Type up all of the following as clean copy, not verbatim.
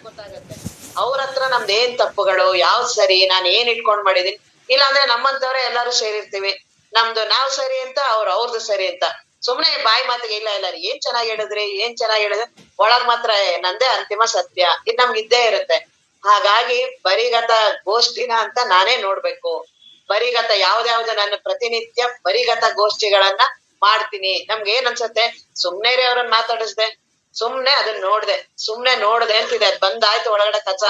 ಗೊತ್ತಾಗತ್ತೆ. ಅವ್ರ ಹತ್ರ ನಮ್ದು ಏನ್ ತಪ್ಪುಗಳು, ಯಾವ್ದ್ ಸರಿ, ನಾನ್ ಏನ್ ಇಟ್ಕೊಂಡ್ ಮಾಡಿದೀನಿ. ಇಲ್ಲಾಂದ್ರೆ ನಮ್ಮಂತವ್ರೆ ಎಲ್ಲಾರು ಸೇರಿರ್ತೀವಿ. ನಮ್ದು ನಾವ್ ಸರಿ ಅಂತ ಅವ್ರದ್ದು ಸರಿ ಅಂತ. ಸುಮ್ನೆ ಬಾಯಿ ಮಾತಿಗೆ ಇಲ್ಲ ಇಲ್ಲ ಏನ್ ಚೆನ್ನಾಗಿ ಹೇಳಿದ್ರಿ, ಏನ್ ಚೆನ್ನಾಗಿ ಹೇಳಿದ್ರಿ, ಒಳಗ್ ಮಾತ್ರ ನಂದೇ ಅಂತಿಮ ಸತ್ಯ ಇದ್ ನಮ್ಗೆ ಇದ್ದೇ ಇರುತ್ತೆ. ಹಾಗಾಗಿ ಬರಿಗತ ಗೋಷ್ಠಿನ ಅಂತ ನಾನೇ ನೋಡ್ಬೇಕು. ಬರಿಗತ ಯಾವ್ದ್ಯಾವ್ದು ನನ್ನ ಪ್ರತಿನಿತ್ಯ ಬರಿಗತ ಗೋಷ್ಠಿಗಳನ್ನ ಮಾಡ್ತೀನಿ. ನಮ್ಗೆ ಏನ್ ಅನ್ಸತ್ತೆ, ಸುಮ್ನೆರೆ ಅವ್ರನ್ನ ಮಾತಾಡಿಸ್ದೆ, ಸುಮ್ನೆ ಅದನ್ನ ನೋಡ್ದೆ ಅಂತಿದೆ. ಅದ್ ಬಂದಾಯ್ತು ಒಳಗಡೆ ಕಸ.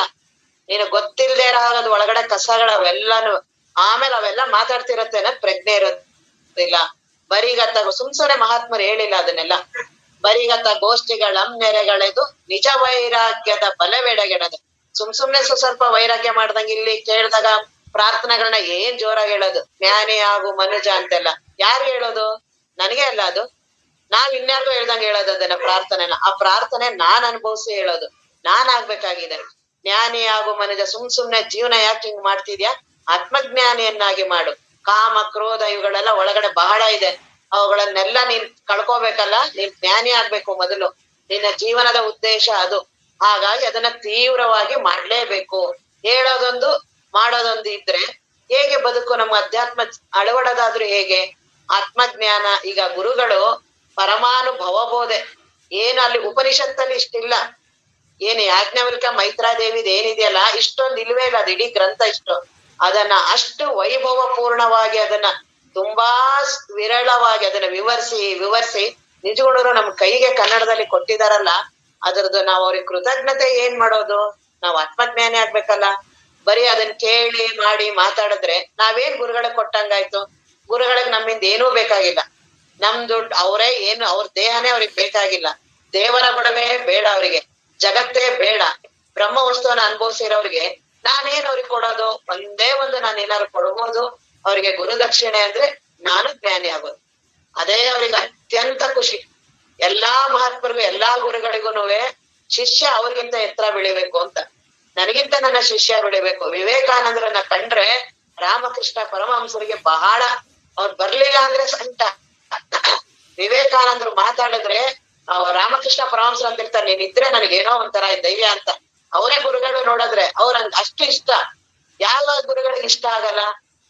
ನೀನು ಗೊತ್ತಿಲ್ದೇ ಇರೋದು ಒಳಗಡೆ ಕಸಗಳವೆಲ್ಲಾನು. ಆಮೇಲೆ ಅವೆಲ್ಲ ಮಾತಾಡ್ತಿರತ್ತೆ ಅನ್ನೋದ್ ಪ್ರಜ್ಞೆ ಇರೋದಿಲ್ಲ. ಬರಿಗತ ಸುಮ್ಸುನೆ ಮಹಾತ್ಮರು ಹೇಳಿಲ್ಲ ಅದನ್ನೆಲ್ಲ. ಬರಿಗತ ಗೋಷ್ಠಿಗಳಂ ನೆರೆಗಳೆದು ನಿಜ ವೈರಾಗ್ಯದ ಬಲವೆಡೆಗೆಡದು. ಸುಮ್ನೆ ಸ್ವಲ್ಪ ವೈರಾಗ್ಯ ಮಾಡ್ದಂಗ ಇಲ್ಲಿ ಕೇಳ್ದಾಗ ಪ್ರಾರ್ಥನೆಗಳನ್ನ ಏನ್ ಜೋರಾಗಿ ಹೇಳೋದು, ಜ್ಞಾನಿ ಆಗು ಮನುಜ ಅಂತೆಲ್ಲ. ಯಾರು ಹೇಳೋದು? ನನಗೆ ಅಲ್ಲ ಅದು. ನಾವ್ ಇನ್ಯಾರ್ಗು ಹೇಳ್ದಂಗ ಹೇಳೋದು ಅದನ್ನ ಪ್ರಾರ್ಥನೆನ. ಆ ಪ್ರಾರ್ಥನೆ ನಾನ್ ಅನುಭವಿಸಿ ಹೇಳೋದು. ನಾನ್ ಆಗ್ಬೇಕಾಗಿದೆ. ಜ್ಞಾನಿ ಆಗು ಮನುಜ. ಸುಮ್ನೆ ಜೀವನ ಯಾಕೆ ಹಿಂಗ್ ಮಾಡ್ತಿದ್ಯಾ? ಆತ್ಮಜ್ಞಾನಿಯನ್ನಾಗಿ ಮಾಡು. ಕಾಮ ಕ್ರೋಧ ಇವುಗಳೆಲ್ಲ ಒಳಗಡೆ ಬಹಳ ಇದೆ. ಅವುಗಳನ್ನೆಲ್ಲ ನೀನ್ ಕಳ್ಕೋಬೇಕಲ್ಲ. ನೀನ್ ಜ್ಞಾನಿ ಆಗ್ಬೇಕು ಮೊದಲು. ನಿನ್ನ ಜೀವನದ ಉದ್ದೇಶ ಅದು. ಹಾಗಾಗಿ ಅದನ್ನ ತೀವ್ರವಾಗಿ ಮಾಡ್ಲೇಬೇಕು. ಹೇಳೋದೊಂದು ಮಾಡೋದೊಂದು ಇದ್ರೆ ಹೇಗೆ ಬದುಕು ನಮ್ಮ ಅಧ್ಯಾತ್ಮ ಅಳವಡೋದಾದ್ರೂ ಹೇಗೆ? ಆತ್ಮಜ್ಞಾನ. ಈಗ ಗುರುಗಳು ಪರಮಾನು ಭವಬೋಧೆ ಏನು ಅಲ್ಲಿ ಉಪನಿಷತ್ತಲ್ಲಿ ಇಷ್ಟಿಲ್ಲ. ಏನು ಯಾಜ್ಞವಲ್ಕ ಮೈತ್ರಾದೇವಿದ್ ಏನಿದೆಯಲ್ಲ ಇಷ್ಟೊಂದು ಇಲ್ವೇ ಇಲ್ಲ. ಅದು ಇಡೀ ಗ್ರಂಥ ಇಷ್ಟು. ಅದನ್ನ ಅಷ್ಟು ವೈಭವ ಪೂರ್ಣವಾಗಿ ಅದನ್ನ ತುಂಬಾ ವಿರಳವಾಗಿ ಅದನ್ನ ವಿವರಿಸಿ ನಿಜಗುಣರು ನಮ್ ಕೈಗೆ ಕನ್ನಡದಲ್ಲಿ ಕೊಟ್ಟಿದಾರಲ್ಲ. ಅದ್ರದ್ದು ನಾವ್ ಅವ್ರಿಗೆ ಕೃತಜ್ಞತೆ ಏನ್ ಮಾಡೋದು? ನಾವ್ ಆತ್ಮಜ್ಞಾನಿ ಆಗ್ಬೇಕಲ್ಲ. ಬರೀ ಅದನ್ನ ಕೇಳಿ ಮಾಡಿ ಮಾತಾಡಿದ್ರೆ ನಾವೇನ್ ಗುರುಗಳಿಗೆ ಕೊಟ್ಟಂಗಾಯ್ತು? ಗುರುಗಳಿಗೆ ನಮ್ಮಿಂದ ಏನೂ ಬೇಕಾಗಿಲ್ಲ. ನಮ್ ದುಡ್ಡು ಅವರೇ ಏನು, ಅವ್ರ ದೇಹನೇ ಅವ್ರಿಗೆ ಬೇಕಾಗಿಲ್ಲ. ದೇವರ ಗುಣವೇ ಬೇಡ ಅವ್ರಿಗೆ, ಜಗತ್ತೇ ಬೇಡ. ಬ್ರಹ್ಮ ವಸ್ತುವನ್ನ ಅನುಭವಿಸಿರೋರ್ಗೆ ನಾನೇನ್ ಅವ್ರಿಗೆ ಕೊಡೋದು? ಒಂದೇ ಒಂದು ನಾನು ಏನಾದ್ರು ಕೊಡ್ಬೋದು ಅವ್ರಿಗೆ ಗುರುದಕ್ಷಿಣೆ ಅಂದ್ರೆ ನಾನು ಜ್ಞಾನಿ ಆಗೋದು. ಅದೇ ಅವ್ರಿಗೆ ಅತ್ಯಂತ ಖುಷಿ. ಎಲ್ಲಾ ಮಹಾತ್ಮರಿಗೂ ಎಲ್ಲಾ ಗುರುಗಳಿಗೂನುವೆ ಶಿಷ್ಯ ಅವ್ರಿಗಿಂತ ಎತ್ತರ ಬೆಳಿಬೇಕು ಅಂತ. ನನಗಿಂತ ನನ್ನ ಶಿಷ್ಯ ಬೆಳಿಬೇಕು. ವಿವೇಕಾನಂದರನ್ನ ಕಂಡ್ರೆ ರಾಮಕೃಷ್ಣ ಪರಮಹಂಸರಿಗೆ ಬಹಳ, ಅವ್ರು ಬರ್ಲಿಲ್ಲ ಅಂದ್ರೆ ಸಂಟ. ವಿವೇಕಾನಂದರು ಮಾತಾಡಿದ್ರೆ ರಾಮಕೃಷ್ಣ ಪರಮಹಂಸರು ಅಂತಿರ್ತಾರೆ, ನೀನ್ ಇದ್ರೆ ನನಗೇನೋ ಒಂಥರ ಧೈರ್ಯ ಅಂತ. ಅವರೇ ಗುರುಗಳು ನೋಡಿದ್ರೆ ಅವ್ರಂಗ್ ಅಷ್ಟು ಇಷ್ಟ. ಯಾವ ಗುರುಗಳಿಗೆ ಇಷ್ಟ ಆಗಲ್ಲ?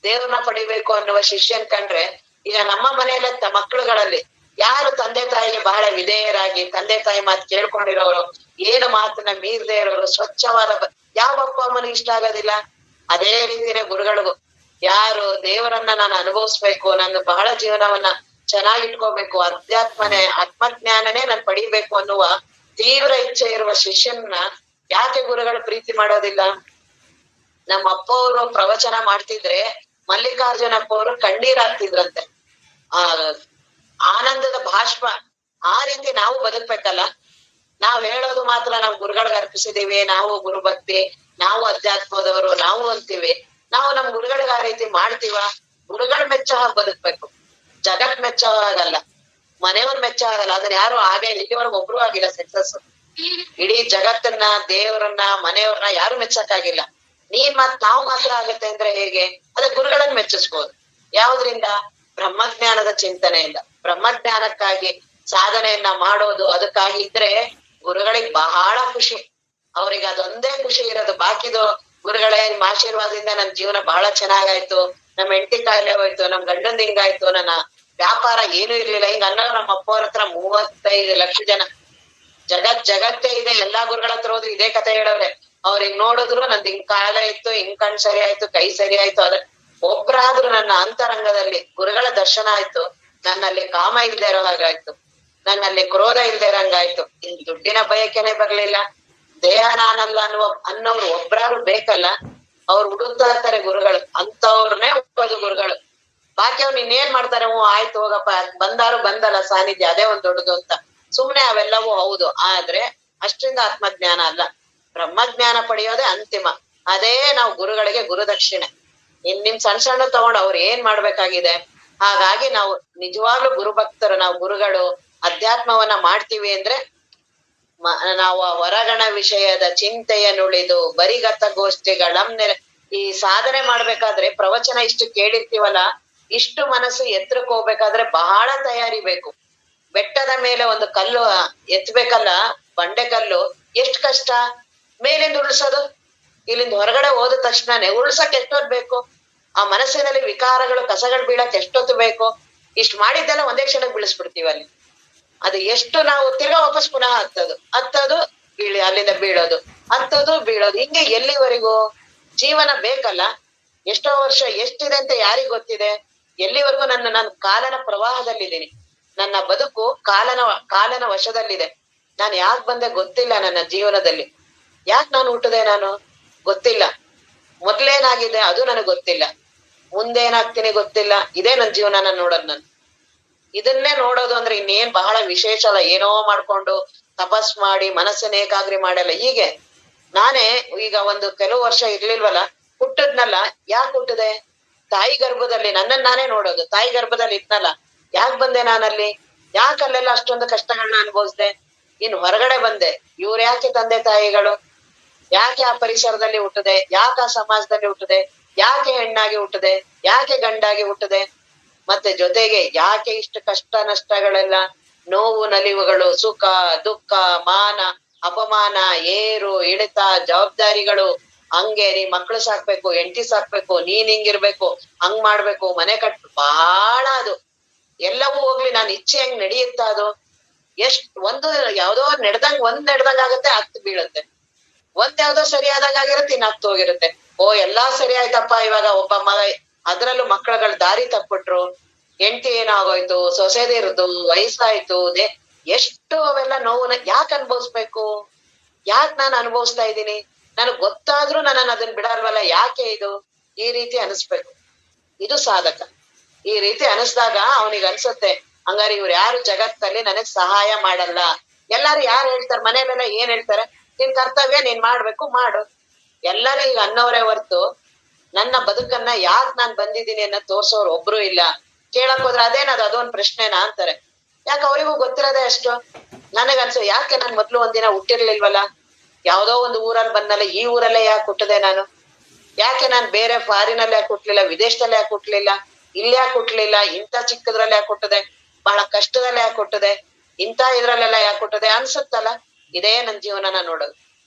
ದೇವ್ರನ್ನ ಪಡಿಬೇಕು ಅನ್ನುವ ಶಿಷ್ಯನ್ ಕಂಡ್ರೆ. ಈಗ ನಮ್ಮ ಮನೆಯಲ್ಲ ಮಕ್ಕಳುಗಳಲ್ಲಿ ಯಾರು ತಂದೆ ತಾಯಿಗೆ ಬಹಳ ವಿಧೇಯರಾಗಿ ತಂದೆ ತಾಯಿ ಮಾತು ಕೇಳ್ಕೊಂಡಿರೋರು, ಏನು ಮಾತನ್ನ ಮೀರದೆ ಇರೋರು, ಸ್ವಚ್ಛವಾದ ಯಾವ ಅಪ್ಪ ಅಮ್ಮನಿಗೆ ಇಷ್ಟ ಆಗೋದಿಲ್ಲ? ಅದೇ ರೀತಿನೇ ಗುರುಗಳಿಗೂ. ಯಾರು ದೇವರನ್ನ ನಾನು ಅನುಭವಿಸ್ಬೇಕು, ನನ್ನ ಬಹಳ ಜೀವನವನ್ನ ಚೆನ್ನಾಗಿಟ್ಕೋಬೇಕು, ಆತ್ಮಜ್ಞಾನನೇ ನಾನು ಪಡಿಬೇಕು ಅನ್ನುವ ತೀವ್ರ ಇಚ್ಛೆ ಇರುವ ಶಿಷ್ಯನ್ನ ಯಾಕೆ ಗುರುಗಳು ಪ್ರೀತಿ ಮಾಡೋದಿಲ್ಲ? ನಮ್ಮ ಅಪ್ಪ ಅವರು ಪ್ರವಚನ ಮಾಡ್ತಿದ್ರೆ ಮಲ್ಲಿಕಾರ್ಜುನಪ್ಪ ಅವರು ಕಣ್ಣೀರಾಗ್ತಿದ್ರಂತೆ. ಆ ಆನಂದದ ಭಾಷ್ಪ. ಆ ರೀತಿ ನಾವು ಬದುಕ್ಬೇಕಲ್ಲ. ನಾವ್ ಹೇಳೋದು ಮಾತ್ರ ನಾವು ಗುರುಗಳಿಗೆ ಅರ್ಪಿಸಿದೀವಿ, ನಾವು ಗುರುಭಕ್ತಿ, ನಾವು ಅಧ್ಯಾತ್ಮದವರು ನಾವು ಅಂತೀವಿ. ನಾವು ನಮ್ ಗುರುಗಳಿಗೆ ಆ ರೀತಿ ಮಾಡ್ತೀವ? ಗುರುಗಳ ಮೆಚ್ಚೋ ಹಾಗೆ ಬದುಕ್ಬೇಕು. ಜಗತ್ ಮೆಚ್ಚೋ ಹಾಗಲ್ಲ, ಮನೆಯವ್ರ ಮೆಚ್ಚೋ ಆಗಲ್ಲ. ಅದನ್ನ ಯಾರು ಹಾಗೆ ಇಲ್ಲಿವರೆಗೂ ಒಬ್ರು ಆಗಿಲ್ಲ ಸಕ್ಸಸ್. ಇಡೀ ಜಗತ್ತನ್ನ, ದೇವರನ್ನ, ಮನೆಯವ್ರನ್ನ ಯಾರು ಮೆಚ್ಚಕ್ಕಾಗಿಲ್ಲ. ನಾವು ಮಾತ್ರ ಆಗತ್ತೆ ಅಂದ್ರೆ ಹೇಗೆ? ಅದ ಗುರುಗಳನ್ನ ಮೆಚ್ಚಿಸ್ಬೋದು. ಯಾವ್ದ್ರಿಂದ? ಬ್ರಹ್ಮಜ್ಞಾನದ ಚಿಂತನೆಯಿಂದ. ಬ್ರಹ್ಮಜ್ಞಾನಕ್ಕಾಗಿ ಸಾಧನೆಯನ್ನ ಮಾಡೋದು, ಅದಕ್ಕಾಗಿ ಇದ್ರೆ ಗುರುಗಳಿಗೆ ಬಹಳ ಖುಷಿ. ಅವ್ರಿಗೆ ಅದೊಂದೇ ಖುಷಿ ಇರೋದು. ಬಾಕಿದು ಗುರುಗಳೇ ನಿಮ್ಮ ಆಶೀರ್ವಾದದಿಂದ ನನ್ ಜೀವನ ಬಹಳ ಚೆನ್ನಾಗಾಯ್ತು, ನಮ್ ಹೆಂಡತಿ ಕಾಯಿಲೆ ಹೋಯ್ತು, ನಮ್ ಗಂಡಂದ್ ಹಿಂಗಾಯ್ತು, ನನ್ನ ವ್ಯಾಪಾರ ಏನು ಇರ್ಲಿಲ್ಲ, ಹಿಂಗ ಅನ್ನೋರು ನಮ್ಮ ಅಪ್ಪ ಅವ್ರ ಹತ್ರ 35 ಲಕ್ಷ ಜನ. ಜಗತ್ತೇ ಇದೆ. ಎಲ್ಲಾ ಗುರುಗಳ ಹತ್ರ ಹೋದ್ರು ಇದೇ ಕಥೆ ಹೇಳವ್ರೆ. ಅವ್ರಿಗೆ ನೋಡಿದ್ರು ನಂದು ಹಿಂಗ್ ಕಾಲ ಇತ್ತು, ಹಿಂಗ್ ಕಣ್ ಸರಿ ಆಯ್ತು, ಕೈ ಸರಿ ಆಯ್ತು. ಅದ್ರ ಒಬ್ರಾದ್ರೂ ನನ್ನ ಅಂತರಂಗದಲ್ಲಿ ಗುರುಗಳ ದರ್ಶನ ಆಯ್ತು, ನನ್ನಲ್ಲಿ ಕಾಮ ಇಲ್ದೇ ಇರೋ ಹಾಗಾಯ್ತು, ನನ್ನಲ್ಲಿ ಕ್ರೋಧ ಇಲ್ದೇ ಇರಂಗಾಯ್ತು. ಇನ್ ದುಡ್ಡಿನ ಬಯಕೆನೆ ಬರ್ಲಿಲ್ಲ. ದೇಹ ನಾನಲ್ಲ ಅನ್ನೋರು ಒಬ್ರಾದ್ರೂ ಬೇಕಲ್ಲ. ಅವ್ರು ಹುಡುಕ್ತಾ ಇರ್ತಾರೆ ಗುರುಗಳು, ಅಂತವ್ರನ್ನೇ ಹುಡುಕೋದು ಗುರುಗಳು. ಬಾಕಿ ಅವ್ರು ಇನ್ನೇನ್ ಮಾಡ್ತಾರೆ? ಆಯ್ತು ಹೋಗಪ್ಪ, ಬಂದಲ್ಲ ಸಾನ್ನಿಧ್ಯ, ಅದೇ ಒಂದ್ ದೊಡ್ಡದು ಅಂತ. ಸುಮ್ನೆ ಅವೆಲ್ಲವೂ ಹೌದು, ಆದ್ರೆ ಅಷ್ಟಿಂದ ಆತ್ಮಜ್ಞಾನ ಅಲ್ಲ. ಬ್ರಹ್ಮಜ್ಞಾನ ಪಡೆಯೋದೇ ಅಂತಿಮ. ಅದೇ ನಾವು ಗುರುಗಳಿಗೆ ಗುರುದಕ್ಷಿಣೆ. ನಿಮ್ ಸಣ್ಣ ತಗೊಂಡು ಅವ್ರು ಏನ್ ಮಾಡ್ಬೇಕಾಗಿದೆ? ಹಾಗಾಗಿ ನಾವು ನಿಜವಾಗ್ಲೂ ಗುರುಭಕ್ತರು, ನಾವು ಗುರುಗಳು ಅಧ್ಯಾತ್ಮವನ್ನ ಮಾಡ್ತೀವಿ ಅಂದ್ರೆ ನಾವು ಹೊರಗಣ ವಿಷಯದ ಚಿಂತೆಯನ್ನುಳಿದು ಬರಿಗತ ಗೋಷ್ಠಿಗಳನ್ನೆಲೆ. ಈ ಸಾಧನೆ ಮಾಡ್ಬೇಕಾದ್ರೆ ಪ್ರವಚನ ಇಷ್ಟು ಕೇಳಿರ್ತೀವಲ್ಲ, ಇಷ್ಟು ಮನಸ್ಸು ಎತ್ತರಕ್ಕೆ ಹೋಗ್ಬೇಕಾದ್ರೆ ಬಹಳ ತಯಾರಿ ಬೇಕು. ಬೆಟ್ಟದ ಮೇಲೆ ಒಂದು ಕಲ್ಲು ಎತ್ತಬೇಕಲ್ಲ, ಬಂಡೆ ಕಲ್ಲು, ಎಷ್ಟ್ ಕಷ್ಟ. ಮೇಲಿಂದ ಉಳ್ಸೋದು, ಇಲ್ಲಿಂದ ಹೊರಗಡೆ ಹೋದ ತಕ್ಷಣನೇ ಉಳ್ಸಕ್ ಎಷ್ಟೊತ್ತು ಬೇಕು? ಆ ಮನಸ್ಸಿನಲ್ಲಿ ವಿಕಾರಗಳು ಕಸಗಳು ಬೀಳಕ್ ಎಷ್ಟೊತ್ತು ಬೇಕು? ಇಷ್ಟ್ ಮಾಡಿದ್ದೆಲ್ಲ ಒಂದೇ ಕ್ಷಣಕ್ಕೆ ಬೀಳಿಸ್ಬಿಡ್ತೀವಿ ಅಲ್ಲಿ. ಅದು ಎಷ್ಟು ನಾವು ತಿರ್ಗಾ ವಾಪಸ್ ಪುನಃ ಹತ್ತದು ಅಲ್ಲಿಂದ ಬೀಳೋದು, ಹತ್ತದು ಬೀಳೋದು, ಹಿಂಗೆ ಎಲ್ಲಿವರೆಗೂ? ಜೀವನ ಬೇಕಲ್ಲ. ಎಷ್ಟೋ ವರ್ಷ ಎಷ್ಟಿದೆ ಅಂತ ಯಾರಿಗ್ ಗೊತ್ತಿದೆ? ಎಲ್ಲಿವರೆಗೂ ನಾನು ಕಾಲನ ಪ್ರವಾಹದಲ್ಲಿದ್ದೀನಿ. ನನ್ನ ಬದುಕು ಕಾಲನ ವಶದಲ್ಲಿದೆ. ನಾನು ಯಾಕೆ ಬಂದೆ ಗೊತ್ತಿಲ್ಲ. ನನ್ನ ಜೀವನದಲ್ಲಿ ಯಾಕೆ ನಾನು ಹುಟ್ಟದೆ ನಾನು ಗೊತ್ತಿಲ್ಲ. ಮೊದ್ಲೇನಾಗಿದೆ ಅದು ನನಗ್ ಗೊತ್ತಿಲ್ಲ. ಮುಂದೇನಾಗ್ತೀನಿ ಗೊತ್ತಿಲ್ಲ. ಇದೇ ನನ್ ಜೀವನ ನೋಡೋದ್ ನಾನು. ಇದನ್ನೇ ನೋಡೋದು ಅಂದ್ರೆ ಇನ್ನೇನ್ ಬಹಳ ವಿಶೇಷ ಅಲ್ಲ. ಏನೋ ಮಾಡ್ಕೊಂಡು ತಪಸ್ ಮಾಡಿ ಮನಸ್ಸನ್ನ ಏಕಾಗ್ರಿ ಮಾಡಲ್ಲ. ಹೀಗೆ ನಾನೇ ಈಗ ಒಂದು ಕೆಲವು ವರ್ಷ ಇರ್ಲಿಲ್ವಲ್ಲ, ಹುಟ್ಟದ್ನಲ್ಲ. ಯಾಕೆ ಹುಟ್ಟದೆ? ತಾಯಿ ಗರ್ಭದಲ್ಲಿ ನನ್ನನ್ನ ನಾನೇ ನೋಡೋದು. ತಾಯಿ ಗರ್ಭದಲ್ಲಿ ಇದ್ನಲ್ಲ, ಯಾಕೆ ಬಂದೆ ನಾನಲ್ಲಿ? ಯಾಕೆ ಅಲ್ಲೆಲ್ಲ ಅಷ್ಟೊಂದು ಕಷ್ಟಗಳನ್ನ ಅನುಭವಿಸ್ದೆ? ಇನ್ ಹೊರಗಡೆ ಬಂದೆ. ಇವ್ರು ಯಾಕೆ ತಂದೆ ತಾಯಿಗಳು? ಯಾಕೆ ಆ ಪರಿಸರದಲ್ಲಿ ಹುಟ್ಟದೆ? ಯಾಕೆ ಆ ಸಮಾಜದಲ್ಲಿ ಹುಟ್ಟದೆ? ಯಾಕೆ ಹೆಣ್ಣಾಗಿ ಹುಟ್ಟದೆ? ಯಾಕೆ ಗಂಡಾಗಿ ಹುಟ್ಟದೆ? ಮತ್ತೆ ಜೊತೆಗೆ ಯಾಕೆ ಇಷ್ಟು ಕಷ್ಟ ನಷ್ಟಗಳೆಲ್ಲ, ನೋವು ನಲಿವುಗಳು, ಸುಖ ದುಃಖ, ಮಾನ ಅಪಮಾನ, ಏರು ಇಳಿತ, ಜವಾಬ್ದಾರಿಗಳು. ಹಂಗೆ ನೀ ಮಕ್ಳು ಸಾಕ್ಬೇಕು, ಹೆಂಡತಿ ಸಾಕ್ಬೇಕು, ನೀನ್ ಹಿಂಗಿರ್ಬೇಕು, ಹಂಗ್ ಮಾಡ್ಬೇಕು, ಮನೆ ಬಹಳ ಅದು. ಎಲ್ಲವೂ ಹೋಗ್ಲಿ, ನಾನ್ ಇಚ್ಛೆ ಹೆಂಗ್ ನಡೆಯುತ್ತ ಅದು? ಒಂದು ಯಾವ್ದೋ ನೆಡ್ದಂಗ್ ಆಗತ್ತೆ, ಹತ್ತು ಬೀಳುತ್ತೆ. ಯಾವ್ದೋ ಸರಿ ಆದಾಗ ಆಗಿರುತ್ತೆ, ಇನ್ ಹತ್ತು ಹೋಗಿರುತ್ತೆ. ಎಲ್ಲಾ ಸರಿ ಆಯ್ತಪ್ಪ. ಇವಾಗ ಒಬ್ಬ ಮಗ, ಅದ್ರಲ್ಲೂ ಮಕ್ಕಳುಗಳ ದಾರಿ ತಪ್ಪಿಟ್ರು, ಹೆಂಡತಿ ಏನಾಗೋಯ್ತು, ಸೊಸೆದಿರ್ದು ವಯಸ್ಸಾಯ್ತು, ಎಷ್ಟು ಅವೆಲ್ಲ ನೋವನ್ನ ಯಾಕೆ ಅನ್ಭವಿಸ್ಬೇಕು? ಯಾಕೆ ನಾನು ಅನುಭವಿಸ್ತಾ ಇದ್ದೀನಿ? ನನಗ್ ಗೊತ್ತಾದ್ರೂ ನನ್ನ ಅದನ್ನ ಬಿಡಲ್ವಲ್ಲ. ಯಾಕೆ ಇದು ಈ ರೀತಿ ಅನಿಸ್ಬೇಕು? ಇದು ಸಾಧಕ. ಈ ರೀತಿ ಅನಿಸ್ದಾಗ ಅವನಿಗೆ ಅನ್ಸುತ್ತೆ, ಹಂಗಾರೆ ಇವ್ರು ಯಾರು ಜಗತ್ತಲ್ಲಿ ನನಗ್ ಸಹಾಯ ಮಾಡಲ್ಲ. ಎಲ್ಲಾರು ಯಾರು ಹೇಳ್ತಾರೆ? ಮನೇಲೆಲ್ಲ ಏನ್ ಹೇಳ್ತಾರೆ? ನಿನ್ ಕರ್ತವ್ಯ ನೀನ್ ಮಾಡ್ಬೇಕು, ಮಾಡು. ಎಲ್ಲರೂ ಈಗ ಅನ್ನೋರೇ ಹೊರ್ತು ನನ್ನ ಬದುಕನ್ನ ಯಾಕ್ ನಾನ್ ಬಂದಿದ್ದೀನಿ ಅನ್ನೋ ತೋರ್ಸೋರು ಒಬ್ರು ಇಲ್ಲ. ಕೇಳಕ್ ಹೋದ್ರೆ ಅದೇನದು, ಅದೊಂದ್ ಪ್ರಶ್ನೆನಾ ಅಂತಾರೆ. ಯಾಕೆ ಅವರಿಗೂ ಗೊತ್ತಿರೋದೇ ಅಷ್ಟು. ನನಗನ್ಸು, ಯಾಕೆ ನಾನ್ ಮೊದ್ಲು ಒಂದಿನ ಹುಟ್ಟಿರ್ಲಿಲ್ವಲ್ಲ? ಯಾವ್ದೋ ಒಂದು ಊರಲ್ಲಿ ಬಂದಲ್ಲ, ಈ ಊರಲ್ಲೇ ಯಾಕೆ ಹುಟ್ಟದೆ ನಾನು? ಯಾಕೆ ನಾನ್ ಬೇರೆ ಫಾರಿನಲ್ಲಿ ಯಾಕೆ ಹುಟ್ಲಿಲ್ಲ? ವಿದೇಶದಲ್ಲಿ ಯಾಕೆ ಹುಟ್ಲಿಲ್ಲ? ಇಲ್ಲಿ ಯಾಕೆ ಹುಟ್ಲಿಲ್ಲ? ಇಂಥ ಚಿಕ್ಕದ್ರಲ್ಲಿ ಯಾಕೆ ಹುಟ್ಟದೆ? ಬಹಳ ಕಷ್ಟದಲ್ಲಿ ಯಾಕೆ ಹುಟ್ಟದೆ? ಇಂಥ ಇದ್ರಲ್ಲೆಲ್ಲ ಯಾಕೆ ಹುಟ್ಟದೆ ಅನ್ಸುತ್ತಲ್ಲ. ಇದೇ ನನ್ ಜೀವನನ ನೋಡೋದು.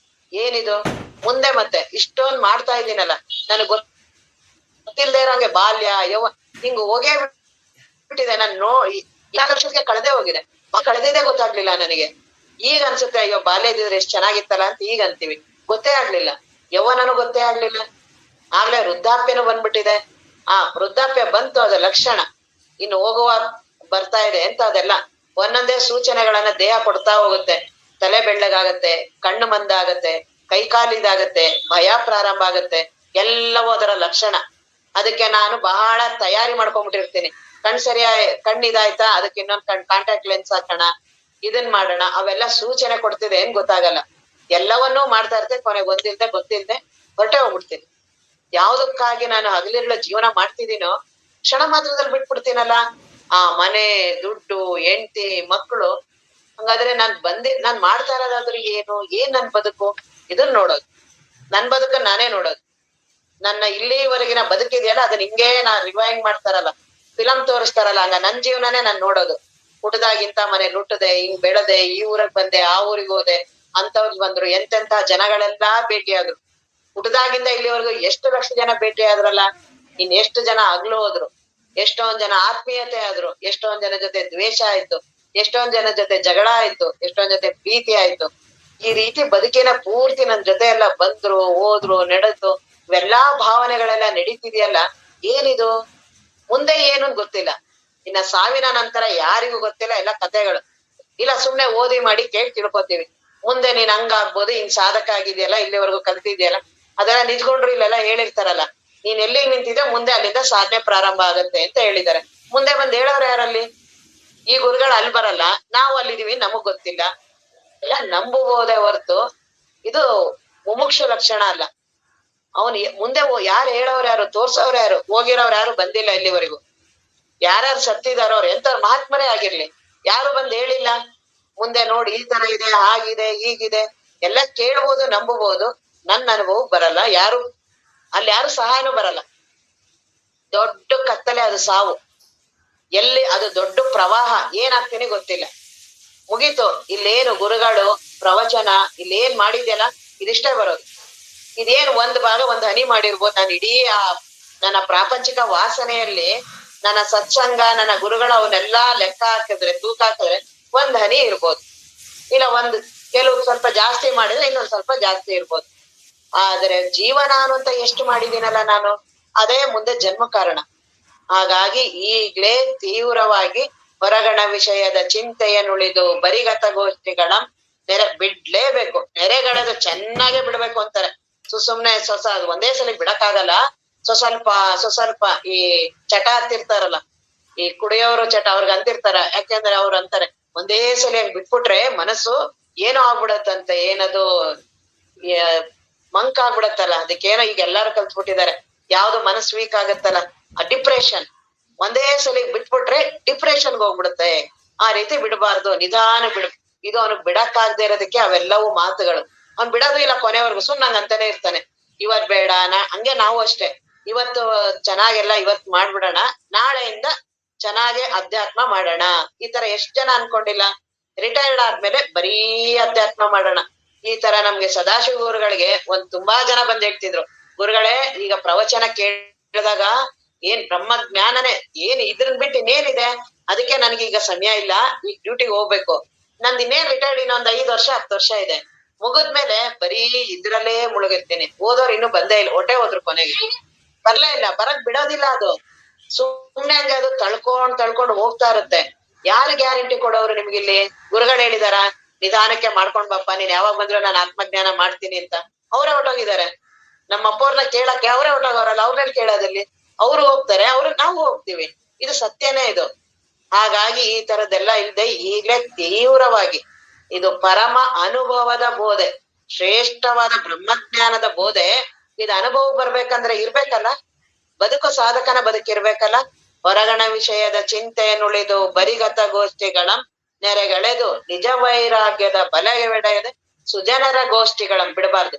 ಏನಿದು ಮುಂದೆ? ಮತ್ತೆ ಇಷ್ಟೊಂದ್ ಮಾಡ್ತಾ ಇದ್ದೀನಲ್ಲ, ನನಗ್ ಗೊತ್ತಿಲ್ದೇ ಇರೋಂಗೆ ಬಾಲ್ಯ ಹಿಂಗ್ ಹೋಗೇ ಬಿಟ್ಟಿದೆ. ನಾನು ವರ್ಷಕ್ಕೆ ಕಳೆದೇ ಹೋಗಿದೆ. ಕಳೆದಿದೆ ಗೊತ್ತಾಗ್ಲಿಲ್ಲ ನನಗೆ. ಈಗ ಅನ್ಸುತ್ತೆ, ಅಯ್ಯೋ ಬಾಲ್ಯ ಇದ್ದಿದ್ರೆ ಎಷ್ಟ್ ಚೆನ್ನಾಗಿತ್ತಲ್ಲ ಅಂತ ಈಗ ಅಂತೀವಿ. ಗೊತ್ತೇ ಆಗ್ಲಿಲ್ಲ. ಯೌವನನು ಗೊತ್ತೇ ಆಗ್ಲಿಲ್ಲ. ಆಗ್ಲೇ ವೃದ್ಧಾಪ್ಯನು ಬಂದ್ಬಿಟ್ಟಿದೆ. ವೃದ್ಧಾಪ್ಯ ಬಂತು, ಅದ ಲಕ್ಷಣ. ಇನ್ನು ಹೋಗುವ ಬರ್ತಾ ಇದೆ ಅಂತ ಅದೆಲ್ಲ ಒಂದೊಂದೇ ಸೂಚನೆಗಳನ್ನ ದೇಹ ಕೊಡ್ತಾ ಹೋಗುತ್ತೆ. ತಲೆ ಬೆಳ್ಳಗಾಗತ್ತೆ, ಕಣ್ಣು ಮಂದಾಗತ್ತೆ, ಕೈ ಕಾಲಿದಾಗತ್ತೆ, ಭಯ ಪ್ರಾರಂಭ ಆಗತ್ತೆ. ಎಲ್ಲವೂ ಅದರ ಲಕ್ಷಣ. ಅದಕ್ಕೆ ನಾನು ಬಹಳ ತಯಾರಿ ಮಾಡ್ಕೊಂಡ್ಬಿಟ್ಟಿರ್ತೀನಿ. ಕಣ್ಣಿದಾಯ್ತಾ, ಅದಕ್ಕೆ ಇನ್ನೊಂದ್ ಕಾಂಟ್ಯಾಕ್ಟ್ ಲೆನ್ಸ್ ಹಾಕೋಣ, ಇದನ್ ಮಾಡೋಣ. ಅವೆಲ್ಲ ಸೂಚನೆ ಕೊಡ್ತಿದೆ, ಏನ್ ಗೊತ್ತಾಗಲ್ಲ. ಎಲ್ಲವನ್ನೂ ಮಾಡ್ತಾ ಇರ್ತೇನೆ. ಕೊನೆಗೆ ಗೊತ್ತಿಲ್ದೆ ಹೊರಟೆ ಹೋಗ್ಬಿಡ್ತೀನಿ. ಯಾವ್ದಕ್ಕಾಗಿ ನಾನು ಹಗಲಿರುಳ ಜೀವನ ಮಾಡ್ತಿದ್ದೀನೋ ಕ್ಷಣ ಮಾತ್ರದಲ್ಲಿ ಬಿಟ್ಬಿಡ್ತೀನಲ್ಲ. ಮನೆ, ದುಡ್ಡು, ಹೆಂಡತಿ, ಮಕ್ಕಳು. ಹಂಗಾದ್ರೆ ನಾನ್ ಮಾಡ್ತಾ ಇರೋದಾದ್ರೂ ಏನ್ ನನ್ ಬದುಕು? ಇದನ್ ನೋಡೋದು. ನನ್ ಬದುಕನ್ನ ನಾನೇ ನೋಡೋದು. ನನ್ನ ಇಲ್ಲಿವರೆಗಿನ ಬದುಕಿದೆಯಲ್ಲ, ಅದನ್ನ ಹಿಂಗೇ ರಿವೈಂಡ್ ಮಾಡ್ತಾರಲ್ಲ, ಫಿಲಂ ತೋರಿಸ್ತಾರಲ್ಲ, ಹಂಗ ನನ್ ಜೀವನನೇ ನಾನ್ ನೋಡೋದು. ಹುಟ್ಟದಾಗಿಂತ ಮನೆ ಹುಟ್ಟದೆ, ಹಿಂಗ್ ಬೆಳೆದೆ, ಈ ಊರಿಗೆ ಬಂದೆ, ಆ ಊರಿಗೆ ಹೋದೆ, ಅಂತವ್ರು ಬಂದ್ರು, ಎಂತೆಂತ ಜನಗಳೆಲ್ಲಾ ಭೇಟಿಯಾದ್ರು. ಹುಟ್ಟದಾಗಿಂದ ಇಲ್ಲಿವರೆಗೂ ಎಷ್ಟು ಲಕ್ಷ ಜನ ಭೇಟಿ ಆದ್ರಲ್ಲ. ಇನ್ ಎಷ್ಟು ಜನ ಅಗ್ಲು ಹೋದ್ರು, ಎಷ್ಟೊಂದ್ ಜನ ಆತ್ಮೀಯತೆ ಆದ್ರು, ಎಷ್ಟೊಂದ್ ಜನ ಜೊತೆ ದ್ವೇಷ ಆಯ್ತು, ಎಷ್ಟೊಂದ್ ಜನ ಜೊತೆ ಜಗಳ ಆಯ್ತು, ಎಷ್ಟೊಂದ್ ಜೊತೆ ಪ್ರೀತಿ ಆಯ್ತು. ಈ ರೀತಿ ಬದುಕಿನ ಪೂರ್ತಿ ನನ್ ಜೊತೆ ಎಲ್ಲ ಬಂದ್ರು, ಹೋದ್ರು, ನಡೆದ್ರು. ಇವೆಲ್ಲಾ ಭಾವನೆಗಳೆಲ್ಲ ನಡೀತಿದೆಯಲ್ಲ. ಏನಿದು ಮುಂದೆ ಏನು ಗೊತ್ತಿಲ್ಲ. ಇನ್ನ ಸಾವಿನ ನಂತರ ಯಾರಿಗೂ ಗೊತ್ತಿಲ್ಲ. ಎಲ್ಲ ಕಥೆಗಳು. ಇಲ್ಲ ಸುಮ್ನೆ ಓದಿ ಮಾಡಿ ಕೇಳಿ ತಿಳ್ಕೊತೀವಿ. ಮುಂದೆ ನೀನ್ ಹಂಗಾಗ್ಬೋದು, ಹಿಂಗ್ ಸಾಧಕ ಆಗಿದೆಯಲ್ಲ, ಇಲ್ಲಿವರೆಗೂ ಕಲ್ತಿದ್ಯಲ್ಲ, ಅದೆಲ್ಲ ನಿಂತ್ಕೊಂಡ್ರು ಇಲ್ಲೆಲ್ಲ ಹೇಳಿರ್ತಾರಲ್ಲ, ನೀನ್ ಎಲ್ಲಿಗೆ ನಿಂತಿದ್ಯೋ ಮುಂದೆ ಅಲ್ಲಿಂದ ಸಾಧನೆ ಪ್ರಾರಂಭ ಆಗತ್ತೆ ಅಂತ ಹೇಳಿದ್ದಾರೆ. ಮುಂದೆ ಬಂದ್ ಹೇಳೋರು ಯಾರಲ್ಲಿ? ಈ ಗುರುಗಳು ಅಲ್ಲಿ ಬರಲ್ಲ, ನಾವು ಅಲ್ಲಿದೀವಿ, ನಮಗ್ ಗೊತ್ತಿಲ್ಲ. ಎಲ್ಲ ನಂಬಬಹುದೇ ಹೊರ್ತು ಇದು ಮುಮುಕ್ಷು ಲಕ್ಷಣ ಅಲ್ಲ. ಅವನ್ ಮುಂದೆ ಯಾರು ಹೇಳೋರು ಯಾರು? ತೋರ್ಸೋರು ಯಾರು? ಹೋಗಿರೋರು ಯಾರು ಬಂದಿಲ್ಲ ಇಲ್ಲಿವರೆಗೂ. ಯಾರ್ಯಾರು ಸತ್ತಿದಾರೋ ಅವ್ರು ಎಂತವ್ರು ಮಹಾತ್ಮರೇ ಆಗಿರ್ಲಿ, ಯಾರು ಬಂದ್ ಹೇಳಿಲ್ಲ ಮುಂದೆ ನೋಡಿ ಈ ತರ ಇದೆ, ಹಾಗಿದೆ, ಹೀಗಿದೆ. ಎಲ್ಲ ಕೇಳ್ಬೋದು, ನಂಬಬಹುದು. ನನ್ನ ಅನುಭವ ಬರಲ್ಲ. ಅಲ್ಲಿ ಯಾರು ಸಹಾಯನೂ ಬರಲ್ಲ. ದೊಡ್ಡ ಕತ್ತಲೆ ಅದು, ಸಾವು. ಎಲ್ಲಿ ಅದು ದೊಡ್ಡ ಪ್ರವಾಹ, ಏನಾಗ್ತೀನಿ ಗೊತ್ತಿಲ್ಲ. ಮುಗೀತು. ಇಲ್ಲೇನು ಗುರುಗಳು ಪ್ರವಚನ ಇಲ್ಲೇನ್ ಮಾಡಿದ್ಯಲ್ಲ, ಇದಿಷ್ಟೇ ಬರೋದು. ಇದೇನು ಒಂದ್ ಭಾಗ ಒಂದ್ ಹನಿ ಮಾಡಿರ್ಬೋದು. ನಾನು ಇಡೀ ನನ್ನ ಪ್ರಾಪಂಚಿಕ ವಾಸನೆಯಲ್ಲಿ ನನ್ನ ಸತ್ಸಂಗ, ನನ್ನ ಗುರುಗಳ ಅವನ್ನೆಲ್ಲಾ ಲೆಕ್ಕ ಹಾಕಿದ್ರೆ, ತೂಕ ಹಾಕಿದ್ರೆ ಒಂದ್ ಹನಿ ಇರ್ಬೋದು. ಇಲ್ಲ ಕೆಲವು ಸ್ವಲ್ಪ ಜಾಸ್ತಿ ಮಾಡಿದ್ರೆ ಇನ್ನೊಂದ್ ಸ್ವಲ್ಪ ಜಾಸ್ತಿ ಇರ್ಬೋದು. ಆದ್ರೆ ಜೀವನ ಅನ್ನುವಂತ ಎಷ್ಟು ಮಾಡಿದೀನಲ್ಲ ನಾನು, ಅದೇ ಮುಂದೆ ಜನ್ಮ ಕಾರಣ. ಹಾಗಾಗಿ ಈಗ್ಲೇ ತೀವ್ರವಾಗಿ ಹೊರಗಣ ವಿಷಯದ ಚಿಂತೆಯನ್ನುಳಿದು ಬರಿಗತ ಗೋಷ್ಠಿಗಳ ಬಿಡ್ಲೇಬೇಕು. ನೆರೆಗಳೆದು ಚೆನ್ನಾಗೆ ಬಿಡ್ಬೇಕು ಅಂತಾರೆ. ಸುಮ್ನೆ ಅದು ಒಂದೇ ಸಲ ಬಿಡಕ್ಕಾಗಲ್ಲ. ಸ್ವಲ್ಪ ಈ ಚಟ ಹತ್ತಿರ್ತಾರಲ್ಲ, ಈ ಕುಡಿಯೋರು ಚಟ ಅವ್ರಿಗೆ ಅಂತಿರ್ತಾರ. ಯಾಕೆಂದ್ರೆ ಅವ್ರು ಅಂತಾರೆ ಒಂದೇ ಸಲ ಬಿಟ್ಬಿಟ್ರೆ ಮನಸ್ಸು ಏನೋ ಆಗ್ಬಿಡತ್ತಂತೆ, ಏನದು ಮಂಕ್ ಆಗ್ಬಿಡತ್ತಲ್ಲ. ಅದಕ್ಕೇನೋ ಈಗ ಎಲ್ಲಾರು ಕಲ್ತ್ಬಿಟ್ಟಿದ್ದಾರೆ, ಯಾವ್ದು ಮನಸ್ಸು ವೀಕ್ ಆಗತ್ತಲ್ಲ, ಡಿಪ್ರೆಷನ್. ಒಂದೇ ಸಲ ಬಿಟ್ಬಿಟ್ರೆ ಡಿಪ್ರೆಷನ್ಗೆ ಹೋಗ್ಬಿಡುತ್ತೆ. ಆ ರೀತಿ ಬಿಡಬಾರ್ದು, ನಿಧಾನ ಇದು ಅವನಿಗೆ ಬಿಡಕ್ಕಾಗದೆ ಇರೋದಕ್ಕೆ ಅವೆಲ್ಲವೂ ಮಾತುಗಳು. ಅವ್ನ್ ಬಿಡೋದು ಇಲ್ಲ ಕೊನೆವರೆಗೂ, ಸುಮ್ಮನೆ ಅಂತಾನೆ ಇರ್ತಾನೆ. ಇವತ್ ಬೇಡ, ಹಂಗೆ ನಾವು ಅಷ್ಟೇ. ಇವತ್ತು ಚೆನ್ನಾಗೆಲ್ಲ ಇವತ್ ಮಾಡ್ಬಿಡೋಣ, ನಾಳೆಯಿಂದ ಚೆನ್ನಾಗೆ ಅಧ್ಯಾತ್ಮ ಮಾಡೋಣ. ಈ ತರ ಎಷ್ಟ್ ಜನ ಅನ್ಕೊಂಡಿಲ್ಲ. ರಿಟೈರ್ಡ್ ಆದ್ಮೇಲೆ ಬರೀ ಅಧ್ಯಾತ್ಮ ಮಾಡೋಣ. ಈ ತರ ನಮ್ಗೆ ಸದಾಶಿವ ಗುರುಗಳಿಗೆ ತುಂಬಾ ಜನ ಬಂದ್ ಹೇಳ್ತಿದ್ರು, ಗುರುಗಳೇ ಈಗ ಪ್ರವಚನ ಕೇಳಿದಾಗ ಏನ್ ಬ್ರಹ್ಮ ಜ್ಞಾನನೇ, ಏನ್ ಇದ್ರನ್ ಬಿಟ್ಟು ಇನ್ನೇನಿದೆ, ಅದಕ್ಕೆ ನನ್ಗೀಗ ಸಮಯ ಇಲ್ಲ, ಈಗ ಡ್ಯೂಟಿಗೆ ಹೋಗ್ಬೇಕು. ನಂದು ಇನ್ನೇನ್ ರಿಟೈರ್ಡ್ ಇನ್ನೊಂದ್ 5 ವರ್ಷ 10 ವರ್ಷ ಇದೆ. ಮುಗಿದ್ಮೇಲೆ ಬರೀ ಇದ್ರಲ್ಲೇ ಮುಳುಗಿರ್ತೀನಿ. ಓದೋರು ಇನ್ನೂ ಬಂದೇ ಇಲ್ಲ, ಹೊಟ್ಟೆ ಹೋದ್ರು ಕೊನೆಗೆ ಬರ್ಲೇ ಇಲ್ಲ. ಬರಕ್ ಬಿಡೋದಿಲ್ಲ ಅದು. ಸುಮ್ನೆ ಹಂಗೆ ಅದು ತಳ್ಕೊಂಡ್ ಹೋಗ್ತಾ ಇರುತ್ತೆ. ಯಾರು ಗ್ಯಾರಂಟಿ ಕೊಡೋರು ನಿಮ್ಗಿಲ್ಲಿ? ಗುರುಗಳು ಹೇಳಿದಾರ ನಿಧಾನಕ್ಕೆ ಮಾಡ್ಕೊಂಡ್ ಬಪ್ಪ, ನೀನ್ ಯಾವಾಗ ಬಂದ್ರು ನಾನು ಆತ್ಮಜ್ಞಾನ ಮಾಡ್ತೀನಿ ಅಂತ. ಅವರೇ ಹೊಟ್ಟೋಗಿದ್ದಾರೆ. ನಮ್ಮ ಅಪ್ಪವ್ರನ್ನ ಕೇಳಕ್ಕೆ ಅವರೇ ಹೊಟ್ಟೋಗವ್ರಲ್ಲ, ಅವ್ರನ್ನ ಕೇಳೋದಲ್ಲಿ. ಅವ್ರು ಹೋಗ್ತಾರೆ, ನಾವು ಹೋಗ್ತೀವಿ. ಇದು ಸತ್ಯನೇ ಇದು. ಹಾಗಾಗಿ ಈ ತರದ್ದೆಲ್ಲ ಇಲ್ದೆ ಈಗ್ಲೇ ತೀವ್ರವಾಗಿ ಇದು ಪರಮ ಅನುಭವದ ಬೋಧೆ, ಶ್ರೇಷ್ಠವಾದ ಬ್ರಹ್ಮಜ್ಞಾನದ ಬೋಧೆ. ಇದು ಅನುಭವ ಬರ್ಬೇಕಂದ್ರೆ ಇರ್ಬೇಕಲ್ಲ, ಬದುಕು ಸಾಧಕನ ಬದುಕಿರ್ಬೇಕಲ್ಲ. ಹೊರಗಣ ವಿಷಯದ ಚಿಂತೆಯನ್ನುಳಿದು ಬರಿಗತ ಗೋಷ್ಠಿಗಳ ನೆರೆಗಳೆದು ನಿಜ ವೈರಾಗ್ಯದ ಬಲವೆಡೆಯದೆ ಸುಜನರ ಗೋಷ್ಠಿಗಳ ಬಿಡಬಾರ್ದು.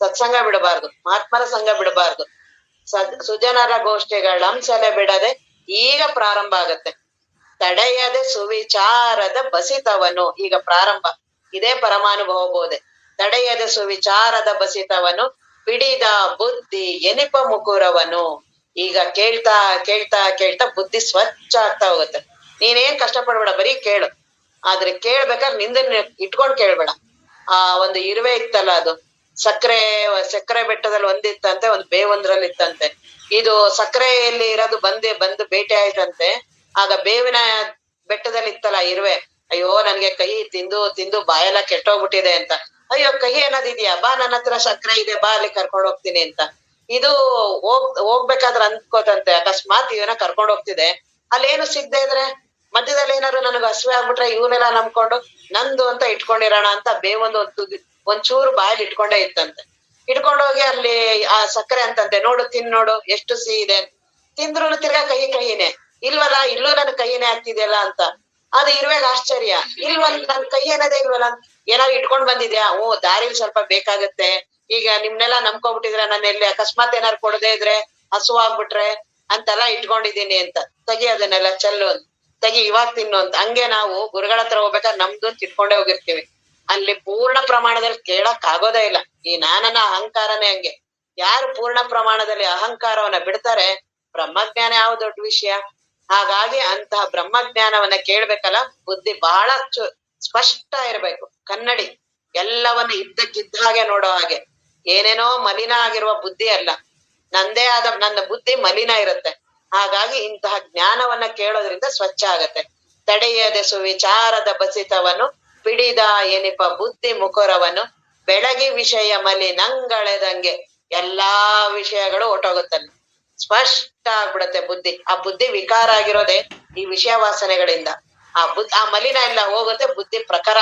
ಸತ್ಸಂಗ ಬಿಡಬಾರ್ದು, ಮಹಾತ್ಮರ ಸಂಘ ಬಿಡಬಾರ್ದು. ಸುಜನರ ಗೋಷ್ಠಿಗಳ ಸೆಲೆ ಬಿಡದೆ ಈಗ ಪ್ರಾರಂಭ ಆಗತ್ತೆ. ತಡೆಯದೆ ಸುವಿಚಾರದ ಬಸಿತವನು, ಈಗ ಪ್ರಾರಂಭ. ಇದೇ ಪರಮಾನುಭವ ಬೋಧೆ. ತಡೆಯದೆ ಸುವಿಚಾರದ ಬಸಿತವನು ಪಿಡಿದ ಬುದ್ಧಿ ಎನಿಪ ಮುಕುರವನು. ಈಗ ಕೇಳ್ತಾ ಕೇಳ್ತಾ ಕೇಳ್ತಾ ಬುದ್ಧಿ ಸ್ವಚ್ಛ ಆಗ್ತಾ ಹೋಗುತ್ತೆ. ನೀನೇನ್ ಕಷ್ಟ ಪಡ್ಬೇಡ, ಬರೀ ಕೇಳು. ಆದ್ರೆ ಕೇಳ್ಬೇಕಾದ್ರೆ ನಿಂದನ್ನ ಇಟ್ಕೊಂಡ್ ಕೇಳ್ಬೇಡ. ಒಂದು ಇರುವೆ ಇತ್ತಲ್ಲ, ಅದು ಸಕ್ಕರೆ ಬೆಟ್ಟದಲ್ಲಿ ಒಂದಿತ್ತಂತೆ, ಒಂದು ಬೇವೊಂದ್ರಲ್ಲಿ ಇತ್ತಂತೆ. ಇದು ಸಕ್ಕರೆಯಲ್ಲಿ ಇರೋದು ಬಂದು ಭೇಟಿ ಆಯ್ತಂತೆ. ಆಗ ಬೇವಿನ ಬೆಟ್ಟದಲ್ಲಿ ಇತ್ತಲ್ಲ ಇರುವೆ, ಅಯ್ಯೋ ನನ್ಗೆ ಕಹಿ ತಿಂದು ತಿಂದು ಬಾಯೆಲ್ಲ ಕೆಟ್ಟೋಗ್ಬಿಟ್ಟಿದೆ ಅಂತ. ಅಯ್ಯೋ ಕಹಿ ಅನ್ನೋದಿದ್ಯಾ, ಬಾ ನನ್ನ ಹತ್ರ ಸಕ್ಕರೆ ಇದೆ, ಬಾ ಅಲ್ಲಿ ಕರ್ಕೊಂಡ್ ಹೋಗ್ತೀನಿ ಅಂತ. ಇದು ಹೋಗ್ಬೇಕಾದ್ರೆ ಅನ್ಕೋತಂತೆ, ಅಕಸ್ಮಾತ್ ಇವನ ಕರ್ಕೊಂಡ್ ಹೋಗ್ತಿದೆ, ಅಲ್ಲೇನು ಸಿಗದೆ ಇದ್ರೆ ಮಧ್ಯದಲ್ಲಿ ಏನಾದ್ರು ನನಗೆ ಹಸಿವೆ ಆಗ್ಬಿಟ್ರೆ ಇವನೆಲ್ಲ ನಂಬ್ಕೊಂಡು ನಂದು ಅಂತ ಇಟ್ಕೊಂಡಿರೋಣ ಅಂತ ಒಂಚೂರು ಬಾಯಲ್ಲಿ ಇಟ್ಕೊಂಡೇ ಇತ್ತಂತೆ. ಇಟ್ಕೊಂಡೋಗಿ ಅಲ್ಲಿ ಆ ಸಕ್ಕರೆ ಅಂತಂತೆ, ನೋಡು ತಿನ್ನೋಡು ಎಷ್ಟು ಸಿಹಿ ಇದೆ. ತಿಂದ್ರು ತಿರ್ಗಾ ಕಹಿನೇ ಇಲ್ವಲ್ಲ, ಇಲ್ಲೂ ನನ್ ಕಹಿನೇ ಆಗ್ತಿದೆಯಲ್ಲ ಅಂತ. ಅದು ಇರುವಾಗ ಆಶ್ಚರ್ಯ, ನನ್ ಕೈ ಏನದೇ ಇಲ್ವಲ್ಲ, ಏನಾದ್ರು ಇಟ್ಕೊಂಡ್ ಬಂದಿದ್ಯಾ? ದಾರಿಲಿ ಸ್ವಲ್ಪ ಬೇಕಾಗತ್ತೆ, ಈಗ ನಿಮ್ನೆಲ್ಲಾ ನಂಬ್ಕೊಬಿಟ್ಟಿದ್ರೆ ನನ್ನ ಎಲ್ಲಿ ಅಕಸ್ಮಾತ್ ಏನಾರು ಕೊಡದೇ ಇದ್ರೆ ಹಸು ಆಗ್ಬಿಟ್ರೆ ಅಂತೆಲ್ಲ ಇಟ್ಕೊಂಡಿದೀನಿ ಅಂತ. ತೆಗಿ ಅದನ್ನೆಲ್ಲ ಚೆಲ್ಲು, ತೆಗಿ ಇವಾಗ ತಿನ್ನು ಅಂತ. ಹಂಗೆ ನಾವು ಗುರುಗಳ ಹತ್ರ ಹೋಗ್ಬೇಕಾದ್ರೆ ನಮ್ದು ಇಟ್ಕೊಂಡೇ ಹೋಗಿರ್ತೀವಿ. ಅಲ್ಲಿ ಪೂರ್ಣ ಪ್ರಮಾಣದಲ್ಲಿ ಕೇಳಕ್ ಆಗೋದೇ ಇಲ್ಲ. ಈ ನಾನನ ಅಹಂಕಾರನೇ ಹಂಗೆ. ಯಾರು ಪೂರ್ಣ ಪ್ರಮಾಣದಲ್ಲಿ ಅಹಂಕಾರವನ್ನ ಬಿಡ್ತಾರೆ, ಬ್ರಹ್ಮಜ್ಞಾನ ಯಾವ ದೊಡ್ಡ ವಿಷಯ. ಹಾಗಾಗಿ ಅಂತಹ ಬ್ರಹ್ಮಜ್ಞಾನವನ್ನ ಕೇಳ್ಬೇಕಲ್ಲ, ಬುದ್ಧಿ ಬಹಳ ಸ್ಪಷ್ಟ ಇರ್ಬೇಕು, ಕನ್ನಡಿ. ಎಲ್ಲವನ್ನ ಇದ್ದಕ್ಕಿದ್ದ ಹಾಗೆ ನೋಡೋ ಹಾಗೆ. ಏನೇನೋ ಮಲಿನ ಆಗಿರುವ ಬುದ್ಧಿ ಅಲ್ಲ, ನನ್ನ ಬುದ್ಧಿ ಮಲಿನ ಇರುತ್ತೆ. ಹಾಗಾಗಿ ಇಂತಹ ಜ್ಞಾನವನ್ನ ಕೇಳೋದ್ರಿಂದ ಸ್ವಚ್ಛ ಆಗತ್ತೆ. ತಡೆಯದೆ ಸುವಿಚಾರದ ಬಸಿತವನು ಪಿಡಿದ ಎನಿಪ ಬುದ್ಧಿ ಮುಕುರವನು ಬೆಳಗಿ ವಿಷಯ ಮಲಿನಂಗಳೆದಂಗೆ. ಎಲ್ಲಾ ವಿಷಯಗಳು ಹೊಟ್ಟೋಗುತ್ತಲ್ಲಿ, ಸ್ಪಷ್ಟ ಆಗ್ಬಿಡತ್ತೆ ಬುದ್ಧಿ. ಆ ಬುದ್ಧಿ ವಿಕಾರ ಆಗಿರೋದೆ ಈ ವಿಷಯ ವಾಸನೆಗಳಿಂದ. ಆ ಮಲಿನ ಎಲ್ಲ ಹೋಗುತ್ತೆ, ಬುದ್ಧಿ ಪ್ರಖರ,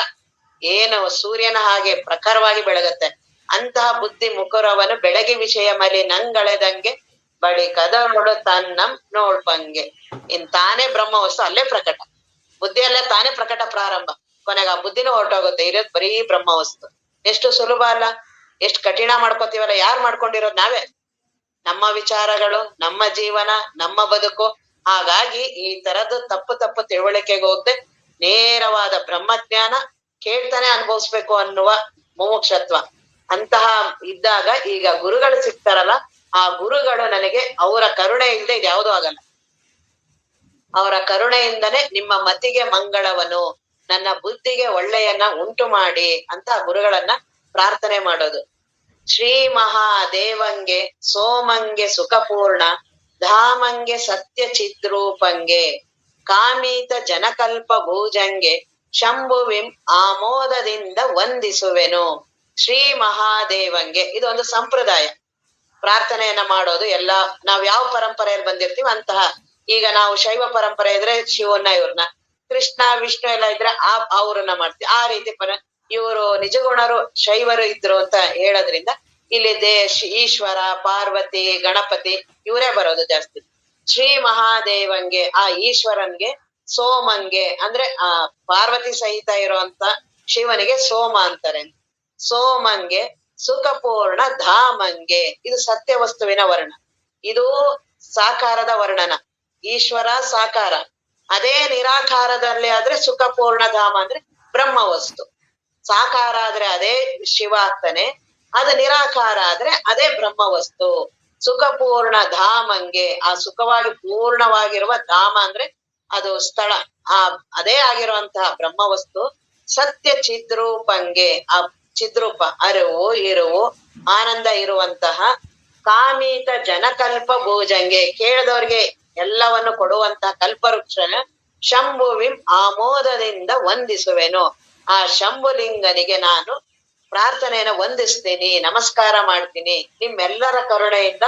ಏನು ಸೂರ್ಯನ ಹಾಗೆ ಪ್ರಖರವಾಗಿ ಬೆಳಗತ್ತೆ. ಅಂತಹ ಬುದ್ಧಿ ಮುಕುರವನು ಬೆಳಗಿ ವಿಷಯ ಮಲಿನಂಗಳೆದಂಗೆ ಬಳಿ ಕದನೋಡು ತನ್ನಂ ನೋಡ್ಪಂಗೆ. ತಾನೇ ಬ್ರಹ್ಮ ವಸ್ತು ಅಲ್ಲೇ ಪ್ರಕಟ, ಬುದ್ಧಿಯಲ್ಲೇ ತಾನೇ ಪ್ರಕಟ ಪ್ರಾರಂಭ. ಕೊನೆಗೆ ಆ ಬುದ್ಧಿನೂ ಹೊರಟೋಗುತ್ತೆ, ಇರೋದ್ ಬರೀ ಬ್ರಹ್ಮ ವಸ್ತು. ಎಷ್ಟು ಸುಲಭ ಅಲ್ಲ, ಎಷ್ಟು ಕಠಿಣ ಮಾಡ್ಕೋತೀವಲ್ಲ. ಯಾರು ಮಾಡ್ಕೊಂಡಿರೋದು? ನಾವೇ. ನಮ್ಮ ವಿಚಾರಗಳು, ನಮ್ಮ ಜೀವನ, ನಮ್ಮ ಬದುಕು. ಹಾಗಾಗಿ ಈ ತರದ್ದು ತಪ್ಪು ತಿಳುವಳಿಕೆಗೆ ಹೋಗದೆ ನೇರವಾದ ಬ್ರಹ್ಮಜ್ಞಾನ ಕೇಳ್ತಾನೆ ಅನುಭವಿಸ್ಬೇಕು ಅನ್ನುವ ಮುಮುಕ್ಷತ್ವ. ಅಂತಹ ಇದ್ದಾಗ ಈಗ ಗುರುಗಳು ಸಿಗ್ತಾರಲ್ಲ, ಆ ಗುರುಗಳು ನನಗೆ ಅವರ ಕರುಣೆ ಇಲ್ಲದೆ ಇದು ಯಾವುದೂ ಆಗಲ್ಲ. ಅವರ ಕರುಣೆಯಿಂದನೇ ನಿಮ್ಮ ಮತಿಗೆ ಮಂಗಳವನು, ನನ್ನ ಬುದ್ಧಿಗೆ ಒಳ್ಳೆಯನ್ನ ಉಂಟು ಮಾಡಿ ಅಂತ ಗುರುಗಳನ್ನ ಪ್ರಾರ್ಥನೆ ಮಾಡೋದು. ಶ್ರೀ ಮಹಾದೇವಂಗೆ ಸೋಮಂಗೆ ಸುಖಪೂರ್ಣ ಧಾಮಂಗೆ ಸತ್ಯ ಚಿದ್ರೂಪಂಗೆ ಕಾಮೀತ ಜನಕಲ್ಪ ಭೂಜಂಗೆ ಶಂಭುವಿಂ ಆಮೋದದಿಂದ ವಂದಿಸುವೆನು. ಶ್ರೀ ಮಹಾದೇವಂಗೆ ಇದೊಂದು ಸಂಪ್ರದಾಯ, ಪ್ರಾರ್ಥನೆಯನ್ನ ಮಾಡೋದು. ಎಲ್ಲ ನಾವ್ ಯಾವ ಪರಂಪರೆಯಲ್ಲಿ ಬಂದಿರ್ತೀವಿ ಅಂತಹ, ಈಗ ನಾವು ಶೈವ ಪರಂಪರೆ ಇದ್ರೆ ಶಿವನ್ನ ಇವ್ರನ್ನ, ಕೃಷ್ಣ ವಿಷ್ಣು ಎಲ್ಲ ಇದ್ರೆ ಅವ್ರನ್ನ ಮಾಡ್ತೀವಿ. ಆ ರೀತಿ ಇವರು ನಿಜಗುಣರು ಶೈವರು ಇದ್ರು ಅಂತ ಹೇಳೋದ್ರಿಂದ ಇಲ್ಲಿ ಈಶ್ವರ, ಪಾರ್ವತಿ, ಗಣಪತಿ ಇವರೇ ಬರೋದು ಜಾಸ್ತಿ. ಶ್ರೀ ಮಹಾದೇವಂಗೆ ಆ ಈಶ್ವರನ್ಗೆ, ಸೋಮಂಗೆ ಅಂದ್ರೆ ಆ ಪಾರ್ವತಿ ಸಹಿತ ಇರುವಂತ ಶಿವನಿಗೆ ಸೋಮ ಅಂತಾರೆ. ಸೋಮಂಗೆ ಸುಖಪೂರ್ಣ ಧಾಮಂಗೆ, ಇದು ಸತ್ಯ ವಸ್ತುವಿನ ವರ್ಣ, ಇದು ಸಾಕಾರದ ವರ್ಣನ. ಈಶ್ವರ ಸಾಕಾರ, ಅದೇ ನಿರಾಕಾರದಲ್ಲಿ ಆದ್ರೆ ಸುಖಪೂರ್ಣ ಧಾಮ ಅಂದ್ರೆ ಬ್ರಹ್ಮ ವಸ್ತು. ಸಾಕಾರ ಆದ್ರೆ ಅದೇ ಶಿವ ಆಗ್ತಾನೆ, ಅದು ನಿರಾಕಾರ ಆದ್ರೆ ಅದೇ ಬ್ರಹ್ಮ ವಸ್ತು. ಸುಖಪೂರ್ಣ ಧಾಮಂಗೆ, ಆ ಸುಖವಾಗಿ ಪೂರ್ಣವಾಗಿರುವ ಧಾಮ ಅಂದ್ರೆ ಅದು ಸ್ಥಳ, ಅದೇ ಆಗಿರುವಂತಹ ಬ್ರಹ್ಮ ವಸ್ತು. ಸತ್ಯ ಚಿದ್ರೂಪಂಗೆ, ಆ ಚಿದ್ರೂಪ ಅರಿವು ಇರುವು ಆನಂದ ಇರುವಂತಹ ಕಾಮೀತ ಜನಕಲ್ಪ ಭೂಜಂಗೆ, ಕೇಳಿದವ್ರಿಗೆ ಎಲ್ಲವನ್ನು ಕೊಡುವಂತಹ ಕಲ್ಪವೃಕ್ಷನ ಶಂಭುವಿಂ ಆಮೋದದಿಂದ ವಂದಿಸುವೆನು. ಆ ಶಂಭುಲಿಂಗನಿಗೆ ನಾನು ಪ್ರಾರ್ಥನೆಯನ್ನು ವಂದಿಸ್ತೀನಿ, ನಮಸ್ಕಾರ ಮಾಡ್ತೀನಿ. ನಿಮ್ಮೆಲ್ಲರ ಕರುಣೆಯಿಂದ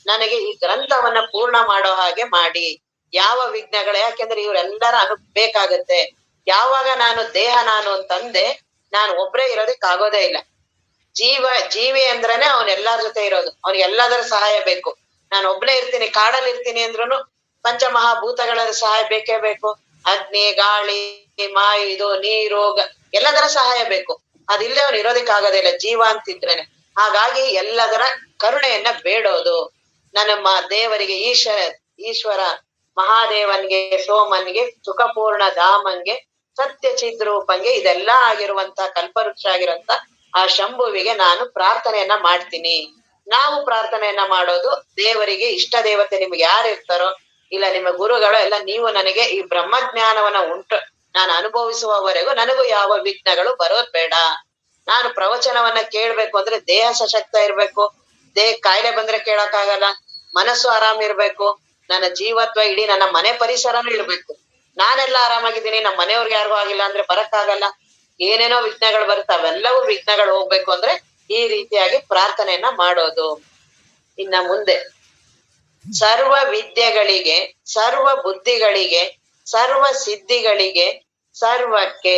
ನನಗೆ ಈ ಗ್ರಂಥವನ್ನ ಪೂರ್ಣ ಮಾಡೋ ಹಾಗೆ ಮಾಡಿ. ಯಾವ ವಿಘ್ನಗಳು, ಯಾಕೆಂದ್ರೆ ಇವರೆಲ್ಲರ ಬೇಕಾಗತ್ತೆ. ಯಾವಾಗ ನಾನು ದೇಹ ನಾನು ಅಂತಂದೆ, ನಾನು ಒಬ್ರೇ ಇರೋದಕ್ಕಾಗೋದೇ ಇಲ್ಲ. ಜೀವಿ ಅಂದ್ರೇನೆ ಅವನೆಲ್ಲರ ಜೊತೆ ಇರೋದು, ಅವ್ನಿಗೆ ಎಲ್ಲದರ ಸಹಾಯ ಬೇಕು. ನಾನು ಒಬ್ನೇ ಇರ್ತೀನಿ, ಕಾಡಲ್ಲಿ ಇರ್ತೀನಿ ಅಂದ್ರೂ ಪಂಚಮಹಾಭೂತಗಳ ಸಹಾಯ ಬೇಕೇ ಬೇಕು. ಅಗ್ನಿ, ಗಾಳಿ, ಇದು ನೀರು, ಎಲ್ಲದರ ಸಹಾಯ ಬೇಕು. ಅದಿಲ್ಲದೆ ಅವ್ನು ಇರೋದಕ್ಕಾಗೋದೇ ಇಲ್ಲ ಜೀವ ಅಂತಿದ್ರೇನೆ. ಹಾಗಾಗಿ ಎಲ್ಲದರ ಕರುಣೆಯನ್ನ ಬೇಡೋದು. ನನ್ನ ದೇವರಿಗೆ ಈಶ್ವರ ಮಹಾದೇವನ್ಗೆ, ಸೋಮನ್ಗೆ, ಸುಖಪೂರ್ಣ ಧಾಮನ್ಗೆ, ಸತ್ಯ ಚಿದ್ರೂಪಂಗೆ, ಇದೆಲ್ಲ ಆಗಿರುವಂತ ಕಲ್ಪವೃಕ್ಷ ಆಗಿರುವಂತ ಆ ಶಂಭುವಿಗೆ ನಾನು ಪ್ರಾರ್ಥನೆಯನ್ನ ಮಾಡ್ತೀನಿ. ನಾವು ಪ್ರಾರ್ಥನೆಯನ್ನ ಮಾಡೋದು ದೇವರಿಗೆ, ಇಷ್ಟ ದೇವತೆ ನಿಮ್ಗೆ ಯಾರು ಇರ್ತಾರೋ, ಇಲ್ಲ ನಿಮ್ಮ ಗುರುಗಳು ಎಲ್ಲ, ನೀವು ನನಗೆ ಈ ಬ್ರಹ್ಮಜ್ಞಾನವನ್ನ ನಾನು ಅನುಭವಿಸುವವರೆಗೂ ನನಗೂ ಯಾವ ವಿಘ್ನಗಳು ಬರೋದ್ ಬೇಡ. ನಾನು ಪ್ರವಚನವನ್ನ ಕೇಳ್ಬೇಕು ಅಂದ್ರೆ ದೇಹ ಸಶಕ್ತ ಇರ್ಬೇಕು, ದೇಹ ಕಾಯಿಲೆ ಬಂದ್ರೆ ಕೇಳಕ್ಕಾಗಲ್ಲ, ಮನಸ್ಸು ಆರಾಮ್ ಇರ್ಬೇಕು, ನನ್ನ ಜೀವತ್ವ ಇಡೀ ನನ್ನ ಮನೆ ಪರಿಸರನೂ ಇರ್ಬೇಕು. ನಾನೆಲ್ಲ ಆರಾಮಾಗಿದ್ದೀನಿ, ನಮ್ಮ ಮನೆಯವ್ರಿಗೆ ಯಾರಿಗೂ ಆಗಿಲ್ಲ ಅಂದ್ರೆ ಬರಕ್ಕಾಗಲ್ಲ. ಏನೇನೋ ವಿಘ್ನಗಳು ಬರುತ್ತೆ, ಅವೆಲ್ಲವೂ ವಿಘ್ನಗಳು ಹೋಗ್ಬೇಕು ಅಂದ್ರೆ ಈ ರೀತಿಯಾಗಿ ಪ್ರಾರ್ಥನೆಯನ್ನ ಮಾಡೋದು. ಇನ್ನ ಮುಂದೆ ಸರ್ವ ವಿದ್ಯೆಗಳಿಗೆ, ಸರ್ವ ಬುದ್ಧಿಗಳಿಗೆ, ಸರ್ವ ಸಿದ್ಧಿಗಳಿಗೆ, ಸರ್ವಕ್ಕೆ,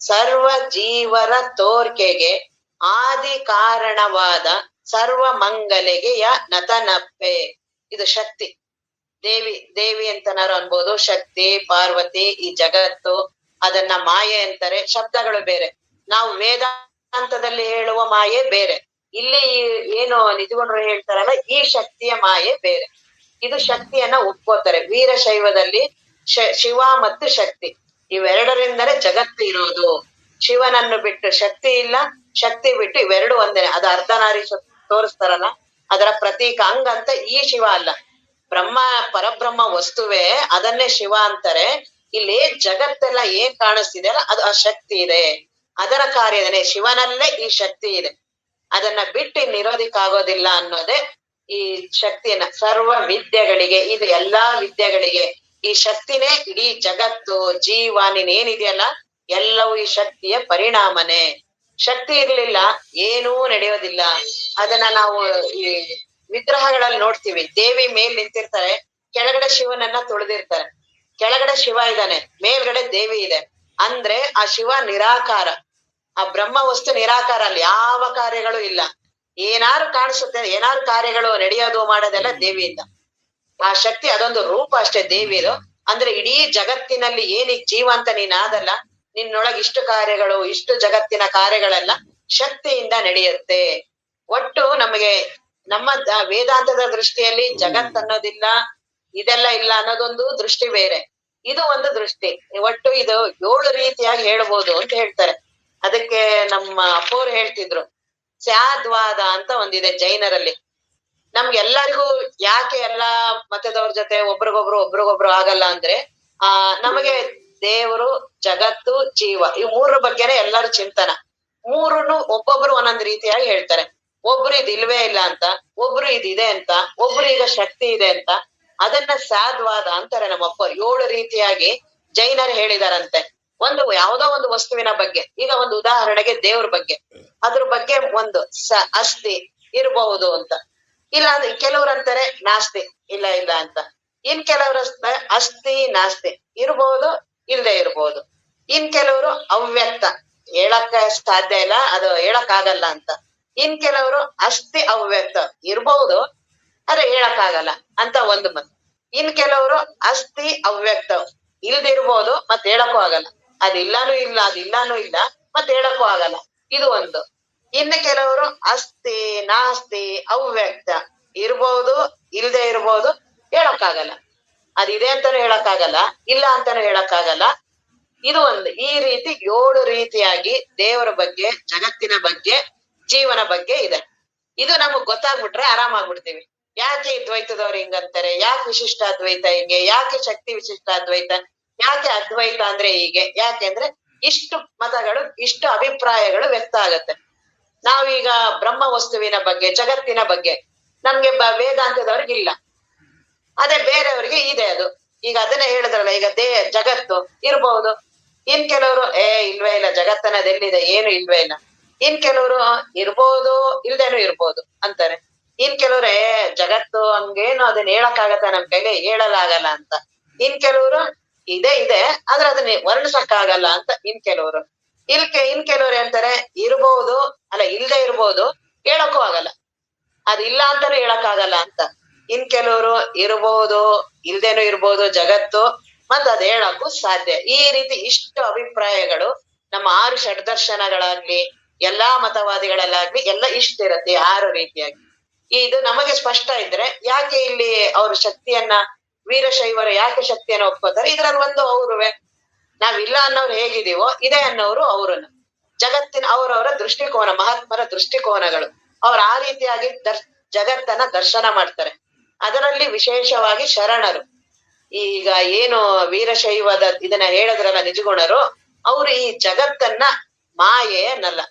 ಸರ್ವ ಜೀವರ ತೋರ್ಕೆಗೆ ಆದಿ ಕಾರಣವಾದ ಸರ್ವ ಮಂಗಲೆಗೆ ನತನಪ್ಪೆ. ಇದು ಶಕ್ತಿ, ದೇವಿ ಅಂತನಾರು ಅನ್ಬೋದು. ಶಕ್ತಿ, ಪಾರ್ವತಿ, ಈ ಜಗತ್ತು, ಅದನ್ನ ಮಾಯೆ ಅಂತಾರೆ. ಶಬ್ದಗಳು ಬೇರೆ, ನಾವು ವೇದಾಂತದಲ್ಲಿ ಹೇಳುವ ಮಾಯೆ ಬೇರೆ, ಇಲ್ಲಿ ಏನು ನಿಜಗೊಂಡ್ರು ಹೇಳ್ತಾರಲ್ಲ ಈ ಶಕ್ತಿಯ ಮಾಯೆ ಬೇರೆ. ಇದು ಶಕ್ತಿಯನ್ನ ಒಪ್ಕೋತಾರೆ ವೀರಶೈವದಲ್ಲಿ. ಶಿವ ಮತ್ತು ಶಕ್ತಿ ಇವೆರಡರಿಂದಲೇ ಜಗತ್ತು ಇರೋದು. ಶಿವನನ್ನು ಬಿಟ್ಟು ಶಕ್ತಿ ಇಲ್ಲ, ಶಕ್ತಿ ಬಿಟ್ಟು ಇವೆರಡು ಒಂದೇನೆ. ಅದು ಅರ್ಧನಾರೀಶ್ವರ ತೋರಿಸ್ತಾರಲ್ಲ, ಅದರ ಪ್ರತೀಕ ಹಂಗಂತ ಈ ಶಿವ ಅಲ್ಲ, ಪರಬ್ರಹ್ಮ ವಸ್ತುವೇ, ಅದನ್ನೇ ಶಿವ ಅಂತಾರೆ. ಇಲ್ಲಿ ಜಗತ್ತೆಲ್ಲ ಏನ್ ಕಾಣಿಸ್ತಿದೆ ಅಲ್ಲ, ಅದು ಆ ಶಕ್ತಿ ಇದೆ, ಅದರ ಕಾರ್ಯನೇ. ಶಿವನಲ್ಲೇ ಈ ಶಕ್ತಿ ಇದೆ, ಅದನ್ನ ಬಿಟ್ಟು ಇರೋದಿಕ್ಕಾಗೋದಿಲ್ಲ ಅನ್ನೋದೇ ಈ ಶಕ್ತಿಯನ್ನ. ಸರ್ವ ವಿದ್ಯೆಗಳಿಗೆ, ಇದು ಎಲ್ಲಾ ವಿದ್ಯೆಗಳಿಗೆ ಈ ಶಕ್ತಿನೇ ಇಡೀ ಜಗತ್ತು, ಜೀವ, ನೀನೇನಿದೆಯಲ್ಲ ಎಲ್ಲವೂ ಈ ಶಕ್ತಿಯ ಪರಿಣಾಮನೆ. ಶಕ್ತಿ ಇರ್ಲಿಲ್ಲ ಏನೂ ನಡೆಯೋದಿಲ್ಲ. ಅದನ್ನ ನಾವು ಈ ವಿಗ್ರಹಗಳಲ್ಲಿ ನೋಡ್ತೀವಿ. ದೇವಿ ಮೇಲ್ ನಿಂತಿರ್ತಾರೆ, ಕೆಳಗಡೆ ಶಿವನನ್ನ ತುಳಿದಿರ್ತಾರೆ. ಕೆಳಗಡೆ ಶಿವ ಇದ್ದಾನೆ, ಮೇಲ್ಗಡೆ ದೇವಿ ಇದೆ. ಅಂದ್ರೆ ಆ ಶಿವ ನಿರಾಕಾರ, ಆ ಬ್ರಹ್ಮ ವಸ್ತು ನಿರಾಕಾರ, ಅಲ್ಲಿ ಯಾವ ಕಾರ್ಯಗಳು ಇಲ್ಲ. ಏನಾರು ಕಾಣಿಸುತ್ತೆ, ಏನಾರು ಕಾರ್ಯಗಳು ನಡೆಯೋದು ಮಾಡೋದೆಲ್ಲ ದೇವಿಯಿಂದ. ಆ ಶಕ್ತಿ ಅದೊಂದು ರೂಪ ಅಷ್ಟೇ ದೇವಿದು. ಅಂದ್ರೆ ಇಡೀ ಜಗತ್ತಿನಲ್ಲಿ ಏನೀಗ ಜೀವ ಅಂತ ನೀನ್ ಆದಲ್ಲ, ನಿನ್ನೊಳಗ್ ಇಷ್ಟು ಕಾರ್ಯಗಳು, ಇಷ್ಟು ಜಗತ್ತಿನ ಕಾರ್ಯಗಳೆಲ್ಲ ಶಕ್ತಿಯಿಂದ ನಡೆಯುತ್ತೆ. ಒಟ್ಟು ನಮಗೆ ನಮ್ಮ ವೇದಾಂತದ ದೃಷ್ಟಿಯಲ್ಲಿ ಜಗತ್ ಅನ್ನೋದಿಲ್ಲ, ಇದೆಲ್ಲ ಇಲ್ಲ ಅನ್ನೋದೊಂದು ದೃಷ್ಟಿ ಬೇರೆ, ಇದು ಒಂದು ದೃಷ್ಟಿ. ಒಟ್ಟು ಇದು 7 ರೀತಿಯಾಗಿ ಹೇಳ್ಬೋದು ಅಂತ ಹೇಳ್ತಾರೆ. ಅದಕ್ಕೆ ನಮ್ಮ ಅಪ್ಪೋರು ಹೇಳ್ತಿದ್ರು, ಸ್ಯಾದ್ವಾದ ಅಂತ ಒಂದಿದೆ ಜೈನರಲ್ಲಿ. ನಮ್ಗೆಲ್ಲರಿಗೂ ಯಾಕೆ ಎಲ್ಲಾ ಮತದವ್ರ ಜೊತೆ ಒಬ್ರಿಗೊಬ್ರು ಆಗಲ್ಲ ಅಂದ್ರೆ, ನಮಗೆ ದೇವರು, ಜಗತ್ತು, ಜೀವ ಈ ಮೂರ ಬಗ್ಗೆನೆ ಎಲ್ಲರೂ ಚಿಂತನ. ಮೂರನ್ನು ಒಬ್ಬೊಬ್ರು ಒಂದೊಂದ್ ರೀತಿಯಾಗಿ ಹೇಳ್ತಾರೆ. ಒಬ್ರು ಇದ್ ಇಲ್ವೇ ಇಲ್ಲ ಅಂತ, ಒಬ್ರು ಇದಿದೆ ಅಂತ, ಒಬ್ರು ಈಗ ಶಕ್ತಿ ಇದೆ ಅಂತ. ಅದನ್ನ ಸಾಧ್ವಾದ ಅಂತಾರೆ ನಮ್ಮಪ್ಪ. 7 ರೀತಿಯಾಗಿ ಜೈನರು ಹೇಳಿದಾರಂತೆ. ಯಾವ್ದೋ ಒಂದು ವಸ್ತುವಿನ ಬಗ್ಗೆ, ಈಗ ಒಂದು ಉದಾಹರಣೆಗೆ ದೇವ್ರ ಬಗ್ಗೆ, ಅದ್ರ ಬಗ್ಗೆ ಒಂದು ಅಸ್ಥಿ ಇರಬಹುದು ಅಂತ. ಇಲ್ಲ ಅಂದ್ರೆ ಕೆಲವ್ರು ಅಂತಾರೆ ನಾಸ್ತಿ, ಇಲ್ಲ ಇಲ್ಲ ಅಂತ. ಇನ್ ಕೆಲವ್ರು ಅಸ್ಥಿ ನಾಸ್ತಿ ಇರ್ಬೋದು, ಇಲ್ದೇ ಇರ್ಬೋದು. ಇನ್ ಕೆಲವರು ಅವ್ಯಕ್ತ, ಹೇಳಕ್ ಸಾಧ್ಯ ಇಲ್ಲ, ಅದು ಹೇಳಕ್ ಆಗಲ್ಲ ಅಂತ. ಇನ್ ಕೆಲವರು ಅಸ್ಥಿ ಅವ್ಯಕ್ತ ಇರ್ಬಹುದು, ಆದ್ರೆ ಹೇಳಕ್ ಆಗಲ್ಲ ಅಂತ ಒಂದು ಮತ್. ಇನ್ ಕೆಲವರು ಅಸ್ಥಿ ಅವ್ಯಕ್ತ ಇಲ್ದಿರ್ಬೋದು, ಮತ್ ಹೇಳಕ್ಕೂ ಆಗಲ್ಲ. ಅದಿಲ್ಲಾನು ಇಲ್ಲ, ಅದಿಲ್ಲಾನು ಇಲ್ಲ, ಮತ್ ಹೇಳಕ್ಕೂ ಆಗಲ್ಲ, ಇದು ಒಂದು. ಇನ್ನು ಕೆಲವರು ಅಸ್ಥಿ ನಾಸ್ತಿ ಅವ್ಯಕ್ತ ಇರ್ಬೋದು, ಇಲ್ದೇ ಇರ್ಬೋದು, ಹೇಳಕ್ಕಾಗಲ್ಲ. ಅದಿದೆ ಅಂತಾನು ಹೇಳಕ್ಕಾಗಲ್ಲ, ಇಲ್ಲ ಅಂತಾನು ಹೇಳಕ್ಕಾಗಲ್ಲ, ಇದು ಒಂದು. ಈ ರೀತಿ 7 ರೀತಿಯಾಗಿ ದೇವರ ಬಗ್ಗೆ, ಜಗತ್ತಿನ ಬಗ್ಗೆ, ಜೀವನ ಬಗ್ಗೆ ಇದೆ. ಇದು ನಮಗ್ ಗೊತ್ತಾಗ್ಬಿಟ್ರೆ ಆರಾಮಾಗ್ಬಿಡ್ತೀವಿ. ಯಾಕೆ ಈ ದ್ವೈತದವ್ರು ಹಿಂಗಂತಾರೆ, ಯಾಕೆ ವಿಶಿಷ್ಟ ಅದ್ವೈತ ಹಿಂಗೆ, ಯಾಕೆ ಶಕ್ತಿ ವಿಶಿಷ್ಟ ಅದ್ವೈತ, ಯಾಕೆ ಅದ್ವೈತ ಅಂದ್ರೆ ಹೀಗೆ, ಯಾಕೆಂದ್ರೆ ಇಷ್ಟು ಮತಗಳು, ಇಷ್ಟು ಅಭಿಪ್ರಾಯಗಳು ವ್ಯಕ್ತ ಆಗತ್ತೆ. ನಾವೀಗ ಬ್ರಹ್ಮ ವಸ್ತುವಿನ ಬಗ್ಗೆ, ಜಗತ್ತಿನ ಬಗ್ಗೆ ನಮ್ಗೆ ವೇದಾಂತದವ್ರಿಗಿಲ್ಲ, ಅದೇ ಬೇರೆಯವ್ರಿಗೆ ಇದೆ ಅದು. ಈಗ ಅದನ್ನೇ ಹೇಳಿದ್ರಲ್ಲ, ಈಗ ಜಗತ್ತು ಇರ್ಬಹುದು. ಇನ್ ಕೆಲವರು ಇಲ್ವೇ ಇಲ್ಲ, ಜಗತ್ತನ್ನದೆಲ್ಲಿದೆ, ಏನು ಇಲ್ವೇ ಇಲ್ಲ. ಇನ್ ಕೆಲವರು ಇರ್ಬೋದು, ಇಲ್ದೇನು ಇರ್ಬೋದು ಅಂತಾರೆ. ಇನ್ ಕೆಲವ್ರೆ ಜಗತ್ತು ಹಂಗೇನು ಅದನ್ನ ಹೇಳಕ್ಕಾಗತ್ತ, ನಮ್ ಕೈಲಿ ಹೇಳಲಾಗಲ್ಲ ಅಂತ. ಇನ್ ಕೆಲವರು ಇದೆ ಆದ್ರೆ ಅದನ್ನ ವರ್ಣಿಸಕ್ಕಾಗಲ್ಲ ಅಂತ ಇನ್ ಕೆಲವರು. ಇನ್ ಕೆಲವ್ರು ಹೇಳ್ತಾರೆ ಇರ್ಬೋದು, ಅಲ್ಲ ಇಲ್ದೇ ಇರ್ಬೋದು, ಹೇಳಕ್ಕೂ ಆಗಲ್ಲ, ಅದಿಲ್ಲ ಅಂತಾನು ಹೇಳಕ್ಕಾಗಲ್ಲ ಅಂತ. ಇನ್ ಕೆಲವರು ಇರ್ಬೋದು, ಇಲ್ದೇನು ಇರ್ಬೋದು ಜಗತ್ತು, ಮತ್ ಅದ್ ಹೇಳಕ್ಕೂ ಸಾಧ್ಯ. ಈ ರೀತಿ ಇಷ್ಟು ಅಭಿಪ್ರಾಯಗಳು ನಮ್ಮ 6 ಷಡ್ದರ್ಶನಗಳಾಗ್ಲಿ, ಎಲ್ಲಾ ಮತವಾದಿಗಳಲ್ಲಾಗ್ಲಿ ಎಲ್ಲ ಇಷ್ಟಿರತ್ತೆ 6 ರೀತಿಯಾಗಿ. ಇದು ನಮಗೆ ಸ್ಪಷ್ಟ ಇದ್ರೆ ಯಾಕೆ ಇಲ್ಲಿ ಅವ್ರ ಶಕ್ತಿಯನ್ನ, ವೀರಶೈವರು ಯಾಕೆ ಶಕ್ತಿಯನ್ನ ಒಪ್ಕೋತಾರೆ? ಇದ್ರಲ್ಲಿ ಒಂದು ಅವ್ರುವೆ, ನಾವಿಲ್ಲ ಅನ್ನೋರು ಹೇಗಿದೀವೋ ಇದೆ ಅನ್ನೋರು ಅವ್ರನ್ನ. ಜಗತ್ತಿನ ಅವರವರ ದೃಷ್ಟಿಕೋನ, ಮಹಾತ್ಮರ ದೃಷ್ಟಿಕೋನಗಳು, ಅವ್ರು ಆ ರೀತಿಯಾಗಿ ಜಗತ್ತನ್ನ ದರ್ಶನ ಮಾಡ್ತಾರೆ. ಅದರಲ್ಲಿ ವಿಶೇಷವಾಗಿ ಶರಣರು, ಈಗ ಏನು ವೀರಶೈವದ ಇದನ್ನ ಹೇಳಿದ್ರಲ್ಲ ನಿಜಗುಣರು, ಅವ್ರು ಈ ಜಗತ್ತನ್ನ ಮಾಯೆ ಅನ್ನಲ್ಲ.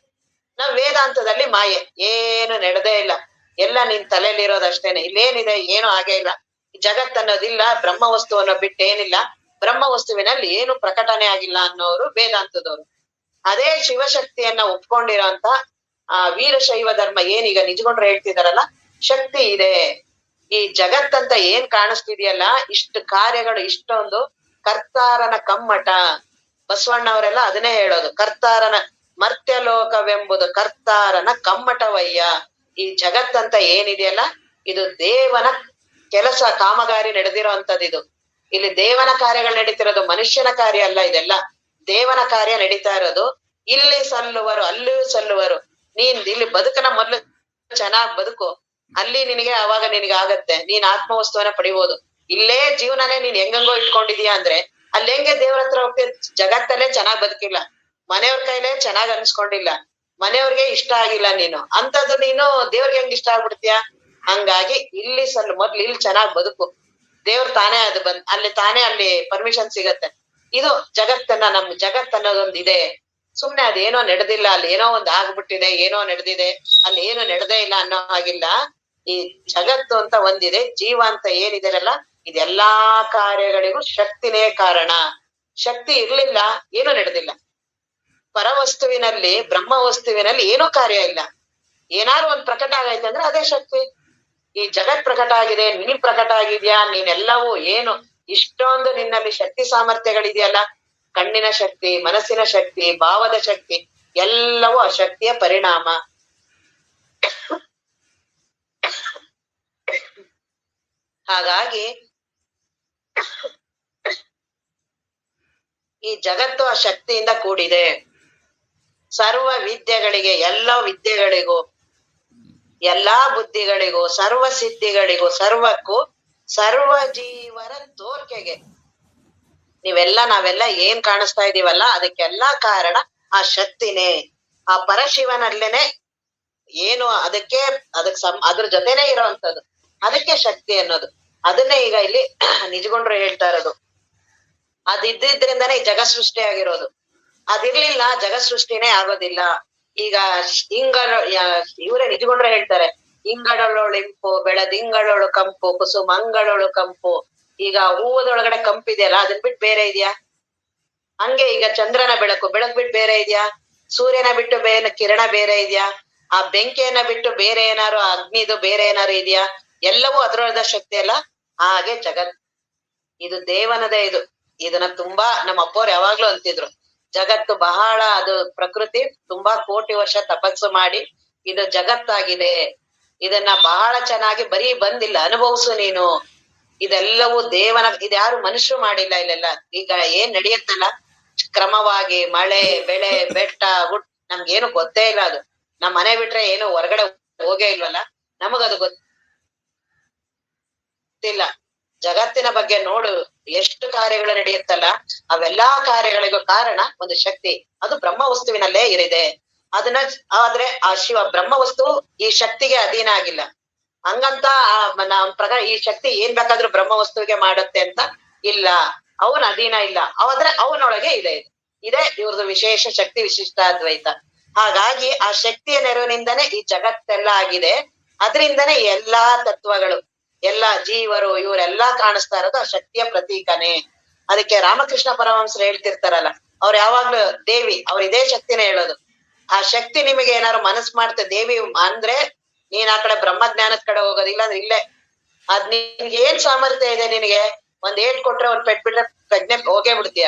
ನಾವ್ ವೇದಾಂತದಲ್ಲಿ ಮಾಯೆ ಏನು ನಡೆದೇ ಇಲ್ಲ, ಎಲ್ಲ ನಿನ್ ತಲೆಯಲ್ಲಿರೋದಷ್ಟೇನೆ, ಇಲ್ಲೇನಿದೆ ಏನು ಹಾಗೆ ಇಲ್ಲ, ಜಗತ್ತನ್ನೋದಿಲ್ಲ, ಬ್ರಹ್ಮ ವಸ್ತುವನ್ನ ಬಿಟ್ಟೇನಿಲ್ಲ, ಬ್ರಹ್ಮ ವಸ್ತುವಿನಲ್ಲಿ ಏನು ಪ್ರಕಟಣೆ ಆಗಿಲ್ಲ ಅನ್ನೋರು ವೇದಾಂತದವರು. ಅದೇ ಶಿವಶಕ್ತಿಯನ್ನ ಒಪ್ಕೊಂಡಿರೋಂತ ವೀರಶೈವ ಧರ್ಮ ಏನೀಗ ನಿಜಗೊಂಡ್ರು ಹೇಳ್ತಿದಾರಲ್ಲ, ಶಕ್ತಿ ಇದೆ. ಈ ಜಗತ್ತಂತ ಏನ್ ಕಾಣಿಸ್ತಿದೆಯಲ್ಲ, ಇಷ್ಟು ಕಾರ್ಯಗಳು, ಇಷ್ಟೊಂದು ಕರ್ತಾರನ ಕಮ್ಮಟ. ಬಸವಣ್ಣವರೆಲ್ಲ ಅದನ್ನೇ ಹೇಳೋದು, ಕರ್ತಾರನ ಮರ್ತ್ಯಲೋಕವೆಂಬುದು ಕರ್ತಾರನ ಕಮ್ಮಟವಯ್ಯ. ಈ ಜಗತ್ತಂತ ಏನಿದೆಯಲ್ಲ, ಇದು ದೇವನ ಕೆಲಸ, ಕಾಮಗಾರಿ ನಡೆದಿರೋ ಅಂತದಿದು. ಇಲ್ಲಿ ದೇವನ ಕಾರ್ಯಗಳು ನಡೀತಿರೋದು, ಮನುಷ್ಯನ ಕಾರ್ಯ ಅಲ್ಲ. ಇದೆಲ್ಲ ದೇವನ ಕಾರ್ಯ ನಡೀತಾ ಇರೋದು. ಇಲ್ಲಿ ಸಲ್ಲುವರು, ಅಲ್ಲಿಯೂ ಸಲ್ಲುವರು. ನೀನ್ ಇಲ್ಲಿ ಬದುಕನ ಮೊದ್ಲು ಚೆನ್ನಾಗ್ ಬದುಕು, ಅಲ್ಲಿ ನಿನಗೆ ಅವಾಗ ನಿನಗೆ ಆಗತ್ತೆ, ನೀನ್ ಆತ್ಮವಸ್ತುವನ್ನ ಪಡಿಬೋದು. ಇಲ್ಲೇ ಜೀವನನೇ ನೀನ್ ಹೆಂಗಂಗೋ ಇಟ್ಕೊಂಡಿದೀಯ ಅಂದ್ರೆ ಅಲ್ಲಿ ಹೆಂಗೆ ದೇವ್ರ ಹತ್ರ ಹೋಗ್ತೀಯ? ಜಗತ್ತಲ್ಲೇ ಚೆನ್ನಾಗ್ ಬದುಕಿಲ್ಲ, ಮನೆಯವ್ರ ಕೈಲೇ ಚೆನ್ನಾಗ್ ಅನ್ಸ್ಕೊಂಡಿಲ್ಲ, ಮನೆಯವ್ರಿಗೆ ಇಷ್ಟ ಆಗಿಲ್ಲ ನೀನು, ಅಂತದ್ದು ನೀನು ದೇವ್ರಿಗೆ ಹೆಂಗ್ ಇಷ್ಟ ಆಗ್ಬಿಡ್ತೀಯ? ಹಂಗಾಗಿ ಇಲ್ಲಿ ಮೊದ್ಲು ಇಲ್ಲಿ ಚೆನ್ನಾಗ್ ಬದುಕು, ದೇವ್ರ ತಾನೇ ಅದು ಅಲ್ಲಿ ಪರ್ಮಿಷನ್ ಸಿಗತ್ತೆ. ಇದು ಜಗತ್ತನ್ನ, ನಮ್ ಜಗತ್ ಅನ್ನೋದೊಂದಿದೆ. ಸುಮ್ನೆ ಅದೇನೋ ನಡೆದಿಲ್ಲ, ಅಲ್ಲಿ ಏನೋ ಒಂದ್ ಆಗ್ಬಿಟ್ಟಿದೆ, ಏನೋ ನಡೆದಿದೆ, ಅಲ್ಲಿ ಏನು ನಡೆದೇ ಇಲ್ಲ ಅನ್ನೋ ಹಾಗಿಲ್ಲ. ಈ ಜಗತ್ತು ಅಂತ ಒಂದಿದೆ, ಜೀವ ಅಂತ ಏನಿದೆರಲ್ಲ, ಇದೆಲ್ಲಾ ಕಾರ್ಯಗಳಿಗೂ ಶಕ್ತಿನೇ ಕಾರಣ. ಶಕ್ತಿ ಇರ್ಲಿಲ್ಲ, ಏನು ನಡೆದಿಲ್ಲ. ಪರವಸ್ತುವಿನಲ್ಲಿ, ಬ್ರಹ್ಮ ವಸ್ತುವಿನಲ್ಲಿ ಏನೂ ಕಾರ್ಯ ಇಲ್ಲ. ಏನಾದ್ರು ಒಂದ್ ಪ್ರಕಟ ಆಗೈತೆ ಅಂದ್ರೆ ಅದೇ ಶಕ್ತಿ. ಈ ಜಗತ್ ಪ್ರಕಟ ಆಗಿದೆ, ನೀನ್ ಪ್ರಕಟ ಆಗಿದ್ಯಾ, ನೀನೆಲ್ಲವೂ ಏನು ಇಷ್ಟೊಂದು ನಿನ್ನಲ್ಲಿ ಶಕ್ತಿ ಸಾಮರ್ಥ್ಯಗಳಿದೆಯಲ್ಲ, ಕಣ್ಣಿನ ಶಕ್ತಿ, ಮನಸ್ಸಿನ ಶಕ್ತಿ, ಭಾವದ ಶಕ್ತಿ, ಎಲ್ಲವೂ ಆ ಶಕ್ತಿಯ ಪರಿಣಾಮ. ಹಾಗಾಗಿ ಈ ಜಗತ್ತು ಆ ಶಕ್ತಿಯಿಂದ ಕೂಡಿದೆ. ಸರ್ವ ವಿದ್ಯೆಗಳಿಗೆ, ಎಲ್ಲ ವಿದ್ಯೆಗಳಿಗೂ, ಎಲ್ಲಾ ಬುದ್ಧಿಗಳಿಗೂ, ಸರ್ವ ಸಿದ್ಧಿಗಳಿಗೂ, ಸರ್ವಕ್ಕೂ, ಸರ್ವ ಜೀವನ ತೋರ್ಕೆಗೆ, ನಾವೆಲ್ಲ ಏನ್ ಕಾಣಿಸ್ತಾ ಇದೀವಲ್ಲ, ಅದಕ್ಕೆಲ್ಲಾ ಕಾರಣ ಆ ಶಕ್ತಿನೇ. ಆ ಪರಶಿವನಲ್ಲೇನೆ ಏನು ಅದಕ್ಕೆ ಅದ್ರ ಜೊತೆನೆ ಇರೋವಂಥದ್ದು, ಅದಕ್ಕೆ ಶಕ್ತಿ ಅನ್ನೋದು. ಅದನ್ನೇ ಈಗ ಇಲ್ಲಿ ನಿಜಗೊಂಡ್ರು ಹೇಳ್ತಾ ಇರೋದು. ಅದಿದ್ರಿಂದಾನೇ ಈ ಜಗತ್ ಸೃಷ್ಟಿ ಆಗಿರೋದು. ಅದಿರ್ಲಿಲ್ಲ ಜಗತ್ ಸೃಷ್ಟಿನೇ ಆಗೋದಿಲ್ಲ. ಈಗ ಇವರೇ ನಿಜಗೊಂಡ್ರೆ ಹೇಳ್ತಾರೆ, ಇಂಗಳೊಳು ಇಂಪು ಬೆಳದಿಂಗಳೊಳು ಕಂಪು ಕುಸುಮಂಗಳೊಳು ಕಂಪು. ಈಗ ಹೂವದೊಳಗಡೆ ಕಂಪಿದೆಯಲ್ಲ, ಅದನ್ ಬಿಟ್ಟು ಬೇರೆ ಇದೆಯಾ? ಹಂಗೆ ಈಗ ಚಂದ್ರನ ಬೆಳಕು ಬಿಟ್ಟು ಬೇರೆ ಇದೆಯಾ? ಸೂರ್ಯನ ಬಿಟ್ಟು ಬೇರೆ ಕಿರಣ ಬೇರೆ ಇದೆಯಾ? ಆ ಬೆಂಕಿಯನ್ನ ಬಿಟ್ಟು ಬೇರೆ ಏನಾರು ಅಗ್ನಿದು ಬೇರೆ ಏನಾರು ಇದೆಯಾ? ಎಲ್ಲವೂ ಅದ್ರೊಳದ ಶಕ್ತಿ ಅಲ್ಲ. ಹಾಗೆ ಜಗತ್ ಇದು ದೇವನದೇ. ಇದನ್ನ ತುಂಬಾ ನಮ್ಮ ಅಪ್ಪವ್ರು ಯಾವಾಗ್ಲೂ ಅಂತಿದ್ರು, ಜಗತ್ತು ಬಹಳ ಅದು ಪ್ರಕೃತಿ ತುಂಬಾ ಕೋಟಿ ವರ್ಷ ತಪಸ್ಸು ಮಾಡಿ ಇದು ಜಗತ್ತಾಗಿದೆ. ಇದನ್ನ ಬಹಳ ಚೆನ್ನಾಗಿ ಬರೀ ಬಂದಿಲ್ಲ, ಅನುಭವಿಸು ನೀನು. ಇದೆಲ್ಲವೂ ದೇವನ, ಇದ್ಯಾರು ಮನುಷ್ಯರು ಮಾಡಿಲ್ಲ ಇಲ್ಲೆಲ್ಲ. ಈಗ ಏನ್ ನಡೆಯುತ್ತಲ್ಲ ಕ್ರಮವಾಗಿ ಮಳೆ ಬೆಳೆ ಬೆಟ್ಟ ಗುಡ್ ನಮ್ಗೇನು ಗೊತ್ತೇ ಇಲ್ಲ. ಅದು ನಮ್ ಮನೆ ಬಿಟ್ರೆ ಏನು ಹೊರಗಡೆ ಹೋಗೇ ಇಲ್ವಲ್ಲ, ನಮಗದು ಗೊತ್ತಿಲ್ಲ. ಜಗತ್ತಿನ ಬಗ್ಗೆ ನೋಡು ಎಷ್ಟು ಕಾರ್ಯಗಳು ನಡೆಯುತ್ತಲ್ಲ, ಅವೆಲ್ಲಾ ಕಾರ್ಯಗಳಿಗೂ ಕಾರಣ ಒಂದು ಶಕ್ತಿ, ಅದು ಬ್ರಹ್ಮ ವಸ್ತುವಿನಲ್ಲೇ ಇರಿದೆ. ಆದ್ರೆ ಆ ಶಿವ ಬ್ರಹ್ಮ ವಸ್ತು ಈ ಶಕ್ತಿಗೆ ಅಧೀನ ಆಗಿಲ್ಲ. ಹಂಗಂತ ನಮ್ ಪ್ರಕಾರ ಈ ಶಕ್ತಿ ಏನ್ ಬೇಕಾದ್ರೂ ಬ್ರಹ್ಮ ವಸ್ತುವಿಗೆ ಮಾಡುತ್ತೆ ಅಂತ ಇಲ್ಲ, ಅವನ ಅಧೀನ ಇಲ್ಲ. ಆದ್ರೆ ಅವನೊಳಗೆ ಇದೆ ಇವ್ರದ್ದು ವಿಶೇಷ ಶಕ್ತಿ, ವಿಶಿಷ್ಟಾದ್ವೈತ. ಹಾಗಾಗಿ ಆ ಶಕ್ತಿಯ ನೆರವಿನಿಂದನೇ ಈ ಜಗತ್ತೆಲ್ಲ ಆಗಿದೆ. ಅದರಿಂದನೇ ಎಲ್ಲಾ ತತ್ವಗಳು, ಎಲ್ಲಾ ಜೀವರು ಇವರೆಲ್ಲಾ ಕಾಣಿಸ್ತಾ ಇರೋದು ಆ ಶಕ್ತಿಯ ಪ್ರತೀಕನೇ. ಅದಕ್ಕೆ ರಾಮಕೃಷ್ಣ ಪರಮಹಂಸರು ಹೇಳ್ತಿರ್ತಾರಲ್ಲ, ಅವ್ರು ಯಾವಾಗ್ಲೂ ದೇವಿ, ಅವ್ರ ಇದೇ ಶಕ್ತಿನೇ ಹೇಳೋದು. ಆ ಶಕ್ತಿ ನಿಮಗೆ ಏನಾದ್ರು ಮನಸ್ಸು ಮಾಡ್ತೆ ದೇವಿ ಅಂದ್ರೆ ನೀನ್ ಆ ಕಡೆ ಬ್ರಹ್ಮಜ್ಞಾನದ ಕಡೆ ಹೋಗೋದಿಲ್ಲ ಅಂದ್ರೆ ಇಲ್ಲೇ. ನಿನ್ಗೆ ಏನ್ ಸಾಮರ್ಥ್ಯ ಇದೆ, ನಿನಗೆ ಒಂದ್ ಏಟ್ ಕೊಟ್ರೆ ಒಂದ್ ಪೆಟ್ ಬಿಟ್ರೆ ಪ್ರಜ್ಞೆ ಹೋಗೇ ಬಿಡ್ತೀಯ.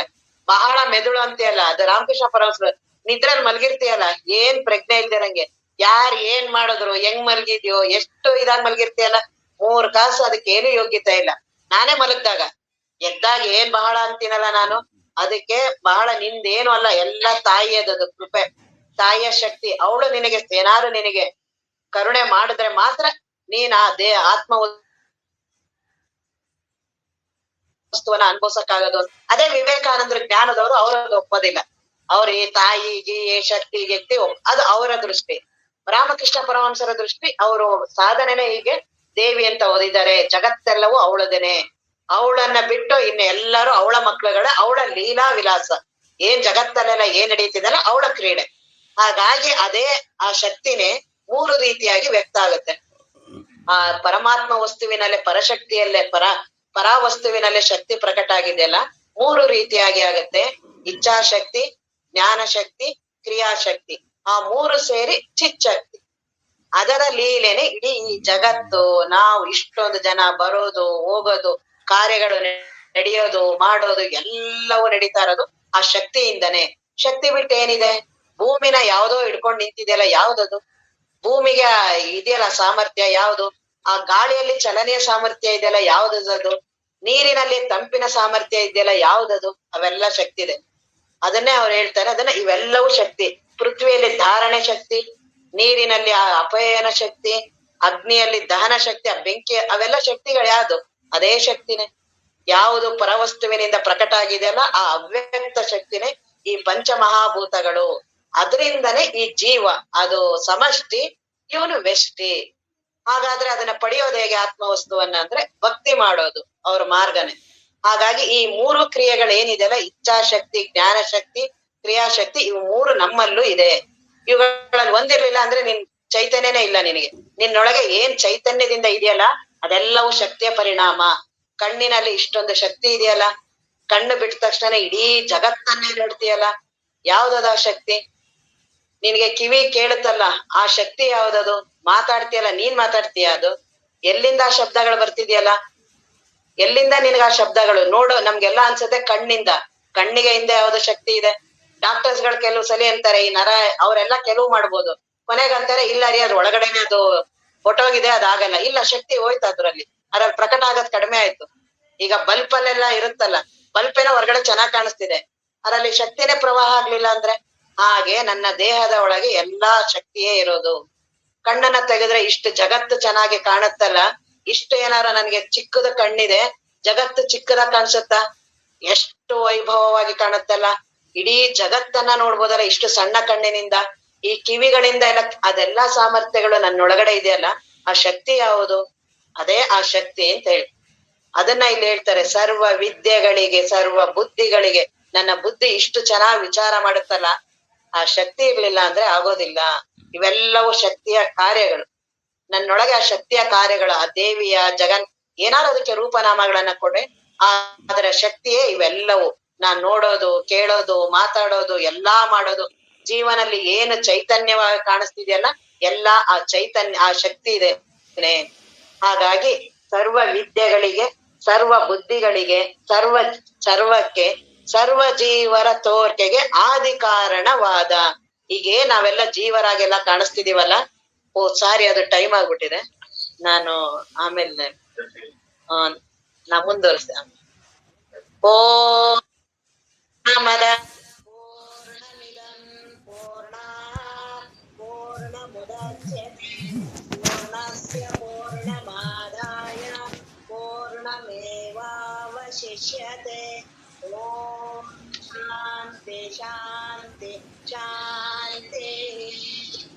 ಬಹಳ ಮೆದುಳು ಅಂತೀಯಲ್ಲ, ಅದು ರಾಮಕೃಷ್ಣ ಪರಮಹಂಸರು. ನಿದ್ರಲ್ಲಿ ಮಲ್ಗಿರ್ತೀಯಲ್ಲ, ಏನ್ ಪ್ರಜ್ಞೆ ಇಲ್ದೆ ನಂಗೆ ಯಾರ್ ಏನ್ ಮಾಡಿದ್ರು, ಹೆಂಗ್ ಮಲ್ಗಿದ್ಯೋ, ಎಷ್ಟು ಇದಾಗ್ ಮಲ್ಗಿರ್ತೀಯಲ್ಲ, 3 ಕಾಸು ಅದಕ್ಕೆ ಏನು ಯೋಗ್ಯತೆ ಇಲ್ಲ. ನಾನೇ ಮಲಗ್ದಾಗ ಎದ್ದಾಗ ಏನ್ ಬಹಳ ಅಂತೀನಲ್ಲ ನಾನು, ಅದಕ್ಕೆ ಬಹಳ ನಿಂದೇನು ಅಲ್ಲ, ಎಲ್ಲ ತಾಯಿಯದದು ಕೃಪೆ, ತಾಯಿಯ ಶಕ್ತಿ. ಅವಳು ನಿನಗೆ ಏನಾದ್ರು ನಿನಗೆ ಕರುಣೆ ಮಾಡಿದ್ರೆ ಮಾತ್ರ ನೀನ್ ಆ ಆತ್ಮ ವಸ್ತುವನ್ನ ಅನ್ಭವಿಸಕ್ಕಾಗೋದು. ಅದೇ ವಿವೇಕಾನಂದ್ರ ಜ್ಞಾನದವರು ಅವರದ್ದು ಒಪ್ಪೋದಿಲ್ಲ. ಅವ್ರ ಈ ತಾಯಿಗೆ ಶಕ್ತಿ ಗಿಕ್ತಿ ಅದು ಅವರ ದೃಷ್ಟಿ. ರಾಮಕೃಷ್ಣ ಪರಮಹಂಸರ ದೃಷ್ಟಿ, ಅವರು ಸಾಧನೆನೇ ಹೀಗೆ ದೇವಿ ಅಂತ ಓದಿದ್ದಾರೆ, ಜಗತ್ತೆಲ್ಲವೂ ಅವಳದೇನೆ. ಅವಳನ್ನ ಬಿಟ್ಟು ಇನ್ನು ಎಲ್ಲರೂ ಅವಳ ಮಕ್ಳುಗಳೇ, ಅವಳ ಲೀಲಾ ವಿಲಾಸ. ಏನ್ ಜಗತ್ತಲ್ಲೆಲ್ಲ ಏನ್ ನಡೀತಿದಲ್ಲ ಅವಳ ಕ್ರೀಡೆ. ಹಾಗಾಗಿ ಅದೇ ಆ ಶಕ್ತಿನೇ 3 ರೀತಿಯಾಗಿ ವ್ಯಕ್ತ ಆಗುತ್ತೆ. ಆ ಪರಮಾತ್ಮ ವಸ್ತುವಿನಲ್ಲೇ ಪರಶಕ್ತಿಯಲ್ಲೇ ಪರಾವಸ್ತುವಿನಲ್ಲೇ ಶಕ್ತಿ ಪ್ರಕಟ ಆಗಿದೆಯಲ್ಲ, 3 ರೀತಿಯಾಗಿ ಆಗತ್ತೆ. ಇಚ್ಛಾಶಕ್ತಿ, ಜ್ಞಾನಶಕ್ತಿ, ಕ್ರಿಯಾಶಕ್ತಿ. ಆ 3 ಸೇರಿ ಚಿಚ್ಚಕ್ತಿ. ಅದರ ಲೀಲೆನೆ ಇಡೀ ಈ ಜಗತ್ತು, ನಾವು ಇಷ್ಟೊಂದು ಜನ ಬರೋದು ಹೋಗೋದು, ಕಾರ್ಯಗಳು ನಡೆಯೋದು ಮಾಡೋದು ಎಲ್ಲವೂ ನಡೀತಾ ಇರೋದು ಆ ಶಕ್ತಿಯಿಂದನೇ. ಶಕ್ತಿ ಬಿಟ್ಟು ಏನಿದೆ? ಭೂಮಿನ ಯಾವ್ದೋ ಹಿಡ್ಕೊಂಡು ನಿಂತಿದೆಯಲ್ಲ, ಯಾವ್ದದು? ಭೂಮಿಗೆ ಇದೆಯಲ್ಲ ಸಾಮರ್ಥ್ಯ ಯಾವ್ದು? ಆ ಗಾಳಿಯಲ್ಲಿ ಚಲನೆಯ ಸಾಮರ್ಥ್ಯ ಇದೆಯಲ್ಲ, ಯಾವ್ದದು? ನೀರಿನಲ್ಲಿ ತಂಪಿನ ಸಾಮರ್ಥ್ಯ ಇದೆಯಲ್ಲ, ಯಾವ್ದದು? ಅವೆಲ್ಲ ಶಕ್ತಿ ಇದೆ. ಅದನ್ನೇ ಅವ್ರು ಹೇಳ್ತಾರೆ, ಅದನ್ನ ಇವೆಲ್ಲವೂ ಶಕ್ತಿ. ಪೃಥ್ವಿಯಲ್ಲಿ ಧಾರಣೆ ಶಕ್ತಿ, ನೀರಿನಲ್ಲಿ ಆ ಅಪಯನ ಶಕ್ತಿ, ಅಗ್ನಿಯಲ್ಲಿ ದಹನ ಶಕ್ತಿ, ಆ ಬೆಂಕಿ, ಅವೆಲ್ಲ ಶಕ್ತಿಗಳು ಯಾವ್ದು? ಅದೇ ಶಕ್ತಿನೇ. ಯಾವುದು ಪರವಸ್ತುವಿನಿಂದ ಪ್ರಕಟ ಆಗಿದೆಯಲ್ಲ ಆ ಅವ್ಯಕ್ತ ಶಕ್ತಿನೇ ಈ ಪಂಚಮಹಾಭೂತಗಳು. ಅದರಿಂದನೇ ಈ ಜೀವ, ಅದು ಸಮಷ್ಟಿ, ಇವನು ವ್ಯಷ್ಟಿ. ಹಾಗಾದ್ರೆ ಅದನ್ನ ಪಡೆಯೋದು ಹೇಗೆ ಆತ್ಮವಸ್ತುವನ್ನ ಅಂದ್ರೆ ಭಕ್ತಿ ಮಾಡೋದು ಅವ್ರ ಮಾರ್ಗನೇ. ಹಾಗಾಗಿ ಈ 3 ಕ್ರಿಯೆಗಳು ಏನಿದೆಯಲ್ಲ, ಇಚ್ಛಾಶಕ್ತಿ, ಜ್ಞಾನಶಕ್ತಿ, ಕ್ರಿಯಾಶಕ್ತಿ, ಇವು 3 ನಮ್ಮಲ್ಲೂ ಇದೆ. ಇವುಗಳಲ್ಲಿ ಒಂದಿರ್ಲಿಲ್ಲ ಅಂದ್ರೆ ನಿನ್ ಚೈತನ್ಯನೇ ಇಲ್ಲ ನಿನಗೆ. ನಿನ್ನೊಳಗೆ ಏನ್ ಚೈತನ್ಯದಿಂದ ಇದೆಯಲ್ಲ ಅದೆಲ್ಲವೂ ಶಕ್ತಿಯ ಪರಿಣಾಮ. ಕಣ್ಣಿನಲ್ಲಿ ಇಷ್ಟೊಂದು ಶಕ್ತಿ ಇದೆಯಲ್ಲ, ಕಣ್ಣು ಬಿಟ್ಟ ತಕ್ಷಣ ಇಡೀ ಜಗತ್ತನ್ನೇ ನೋಡ್ತೀಯಲ್ಲ, ಯಾವ್ದದ ಶಕ್ತಿ? ನಿನ್ಗೆ ಕಿವಿ ಕೇಳುತ್ತಲ್ಲ, ಆ ಶಕ್ತಿ ಯಾವ್ದದು? ಮಾತಾಡ್ತೀಯಲ್ಲ, ನೀನ್ ಮಾತಾಡ್ತೀಯ, ಅದು ಎಲ್ಲಿಂದ ಆ ಶಬ್ದಗಳು ಬರ್ತಿದ್ಯಲ್ಲ? ಎಲ್ಲಿಂದ ನಿನ್ಗ ಆ ಶಬ್ದಗಳು? ನೋಡು, ನಮ್ಗೆಲ್ಲ ಅನ್ಸುತ್ತೆ ಕಣ್ಣಿಗೆ ಹಿಂದೆ ಯಾವ್ದು ಶಕ್ತಿ ಇದೆ. ಡಾಕ್ಟರ್ಸ್ ಗಳು ಕೆಲವು ಸಲ ಅಂತಾರೆ ಈ ನರ, ಅವರೆಲ್ಲ ಕೆಲವು ಮಾಡ್ಬೋದು, ಕೊನೆಗೆ ಅಂತಾರೆ ಇಲ್ಲ ರೀ ಅದ್ರ ಒಳಗಡೆನೆ ಅದು ಹೊಟ್ಟೋಗಿದೆ, ಅದಾಗಲ್ಲ. ಇಲ್ಲ, ಶಕ್ತಿ ಹೋಯ್ತು ಅದ್ರಲ್ಲಿ ಪ್ರಕಟ ಆಗೋದ್ ಕಡಿಮೆ ಆಯ್ತು. ಈಗ ಬಲ್ಪ್ ಅಲ್ಲೆಲ್ಲ ಇರುತ್ತಲ್ಲ, ಬಲ್ಪ್ ಏನೋ ಹೊರಗಡೆ ಚೆನ್ನಾಗ್ ಕಾಣಿಸ್ತಿದೆ, ಅದರಲ್ಲಿ ಶಕ್ತಿನೇ ಪ್ರವಾಹ ಆಗ್ಲಿಲ್ಲ ಅಂದ್ರೆ. ಹಾಗೆ ನನ್ನ ದೇಹದ ಒಳಗೆ ಎಲ್ಲಾ ಶಕ್ತಿಯೇ ಇರೋದು. ಕಣ್ಣನ್ನ ತೆಗೆದ್ರೆ ಇಷ್ಟು ಜಗತ್ತು ಚೆನ್ನಾಗಿ ಕಾಣುತ್ತಲ್ಲ, ಇಷ್ಟು ಏನಾರ ನನ್ಗೆ ಚಿಕ್ಕದ ಕಣ್ಣಿದೆ, ಜಗತ್ತು ಚಿಕ್ಕದ ಕಾಣಿಸುತ್ತಾ? ಎಷ್ಟು ವೈಭವವಾಗಿ ಕಾಣುತ್ತಲ್ಲ, ಇಡೀ ಜಗತ್ತನ್ನ ನೋಡ್ಬೋದಲ್ಲ ಇಷ್ಟು ಸಣ್ಣ ಕಣ್ಣಿನಿಂದ. ಈ ಕಿವಿಗಳಿಂದ ಎಲ್ಲ ಅದೆಲ್ಲಾ ಸಾಮರ್ಥ್ಯಗಳು ನನ್ನೊಳಗಡೆ ಇದೆಯಲ್ಲ, ಆ ಶಕ್ತಿ ಯಾವುದು? ಅದೇ ಆ ಶಕ್ತಿ ಅಂತ ಹೇಳಿ ಅದನ್ನ ಇಲ್ಲಿ ಹೇಳ್ತಾರೆ. ಸರ್ವ ವಿದ್ಯೆಗಳಿಗೆ ಸರ್ವ ಬುದ್ಧಿಗಳಿಗೆ, ನನ್ನ ಬುದ್ಧಿ ಇಷ್ಟು ಚೆನ್ನಾಗಿ ವಿಚಾರ ಮಾಡುತ್ತಲ್ಲ, ಆ ಶಕ್ತಿ ಇರ್ಲಿಲ್ಲ ಅಂದ್ರೆ ಆಗೋದಿಲ್ಲ. ಇವೆಲ್ಲವೂ ಶಕ್ತಿಯ ಕಾರ್ಯಗಳು. ನನ್ನೊಳಗೆ ಆ ಶಕ್ತಿಯ ಕಾರ್ಯಗಳು, ಆ ದೇವಿಯ ಜಗನ್ ಏನಾದ್ರು ಅದಕ್ಕೆ ರೂಪನಾಮಗಳನ್ನ ಕೊಡ್ರೆ ಅದರ ಶಕ್ತಿಯೇ ಇವೆಲ್ಲವೂ. ನಾನ್ ನೋಡೋದು, ಕೇಳೋದು, ಮಾತಾಡೋದು, ಎಲ್ಲಾ ಮಾಡೋದು, ಜೀವನಲ್ಲಿ ಏನು ಚೈತನ್ಯವಾಗಿ ಕಾಣಿಸ್ತಿದೆಯಲ್ಲ, ಎಲ್ಲಾ ಆ ಚೈತನ್ಯ, ಆ ಶಕ್ತಿ ಇದೆ. ಹಾಗಾಗಿ ಸರ್ವ ವಿದ್ಯೆಗಳಿಗೆ, ಸರ್ವ ಬುದ್ಧಿಗಳಿಗೆ, ಸರ್ವಕ್ಕೆ, ಸರ್ವ ಜೀವರ ತೋರ್ಕೆಗೆ ಆದಿ ಕಾರಣವಾದ. ಹೀಗೆ ನಾವೆಲ್ಲ ಜೀವರಾಗೆಲ್ಲ ಕಾಣಿಸ್ತಿದೀವಲ್ಲ. ಓ ಸಾರಿ, ಅದು ಟೈಮ್ ಆಗ್ಬಿಟ್ಟಿದೆ. ನಾನು ಆಮೇಲೆ ನಾ ಮುಂದುವರಿಸ್ತೇನೆ. ಓ ಮದ ಪೂರ್ಣಮಿದಂ ಪೂರ್ಣಾತ್ ಪೂರ್ಣಮುದಚ್ಯತೆ ಪೂರ್ಣಸ್ಯ ಪೂರ್ಣಮಾದಾಯ ಪೂರ್ಣಮೇವಾವಶಿಷ್ಯತೆ. ಓಂ ಶಾಂತಿ ಶಾಂತಿ ಶಾಂತಿ.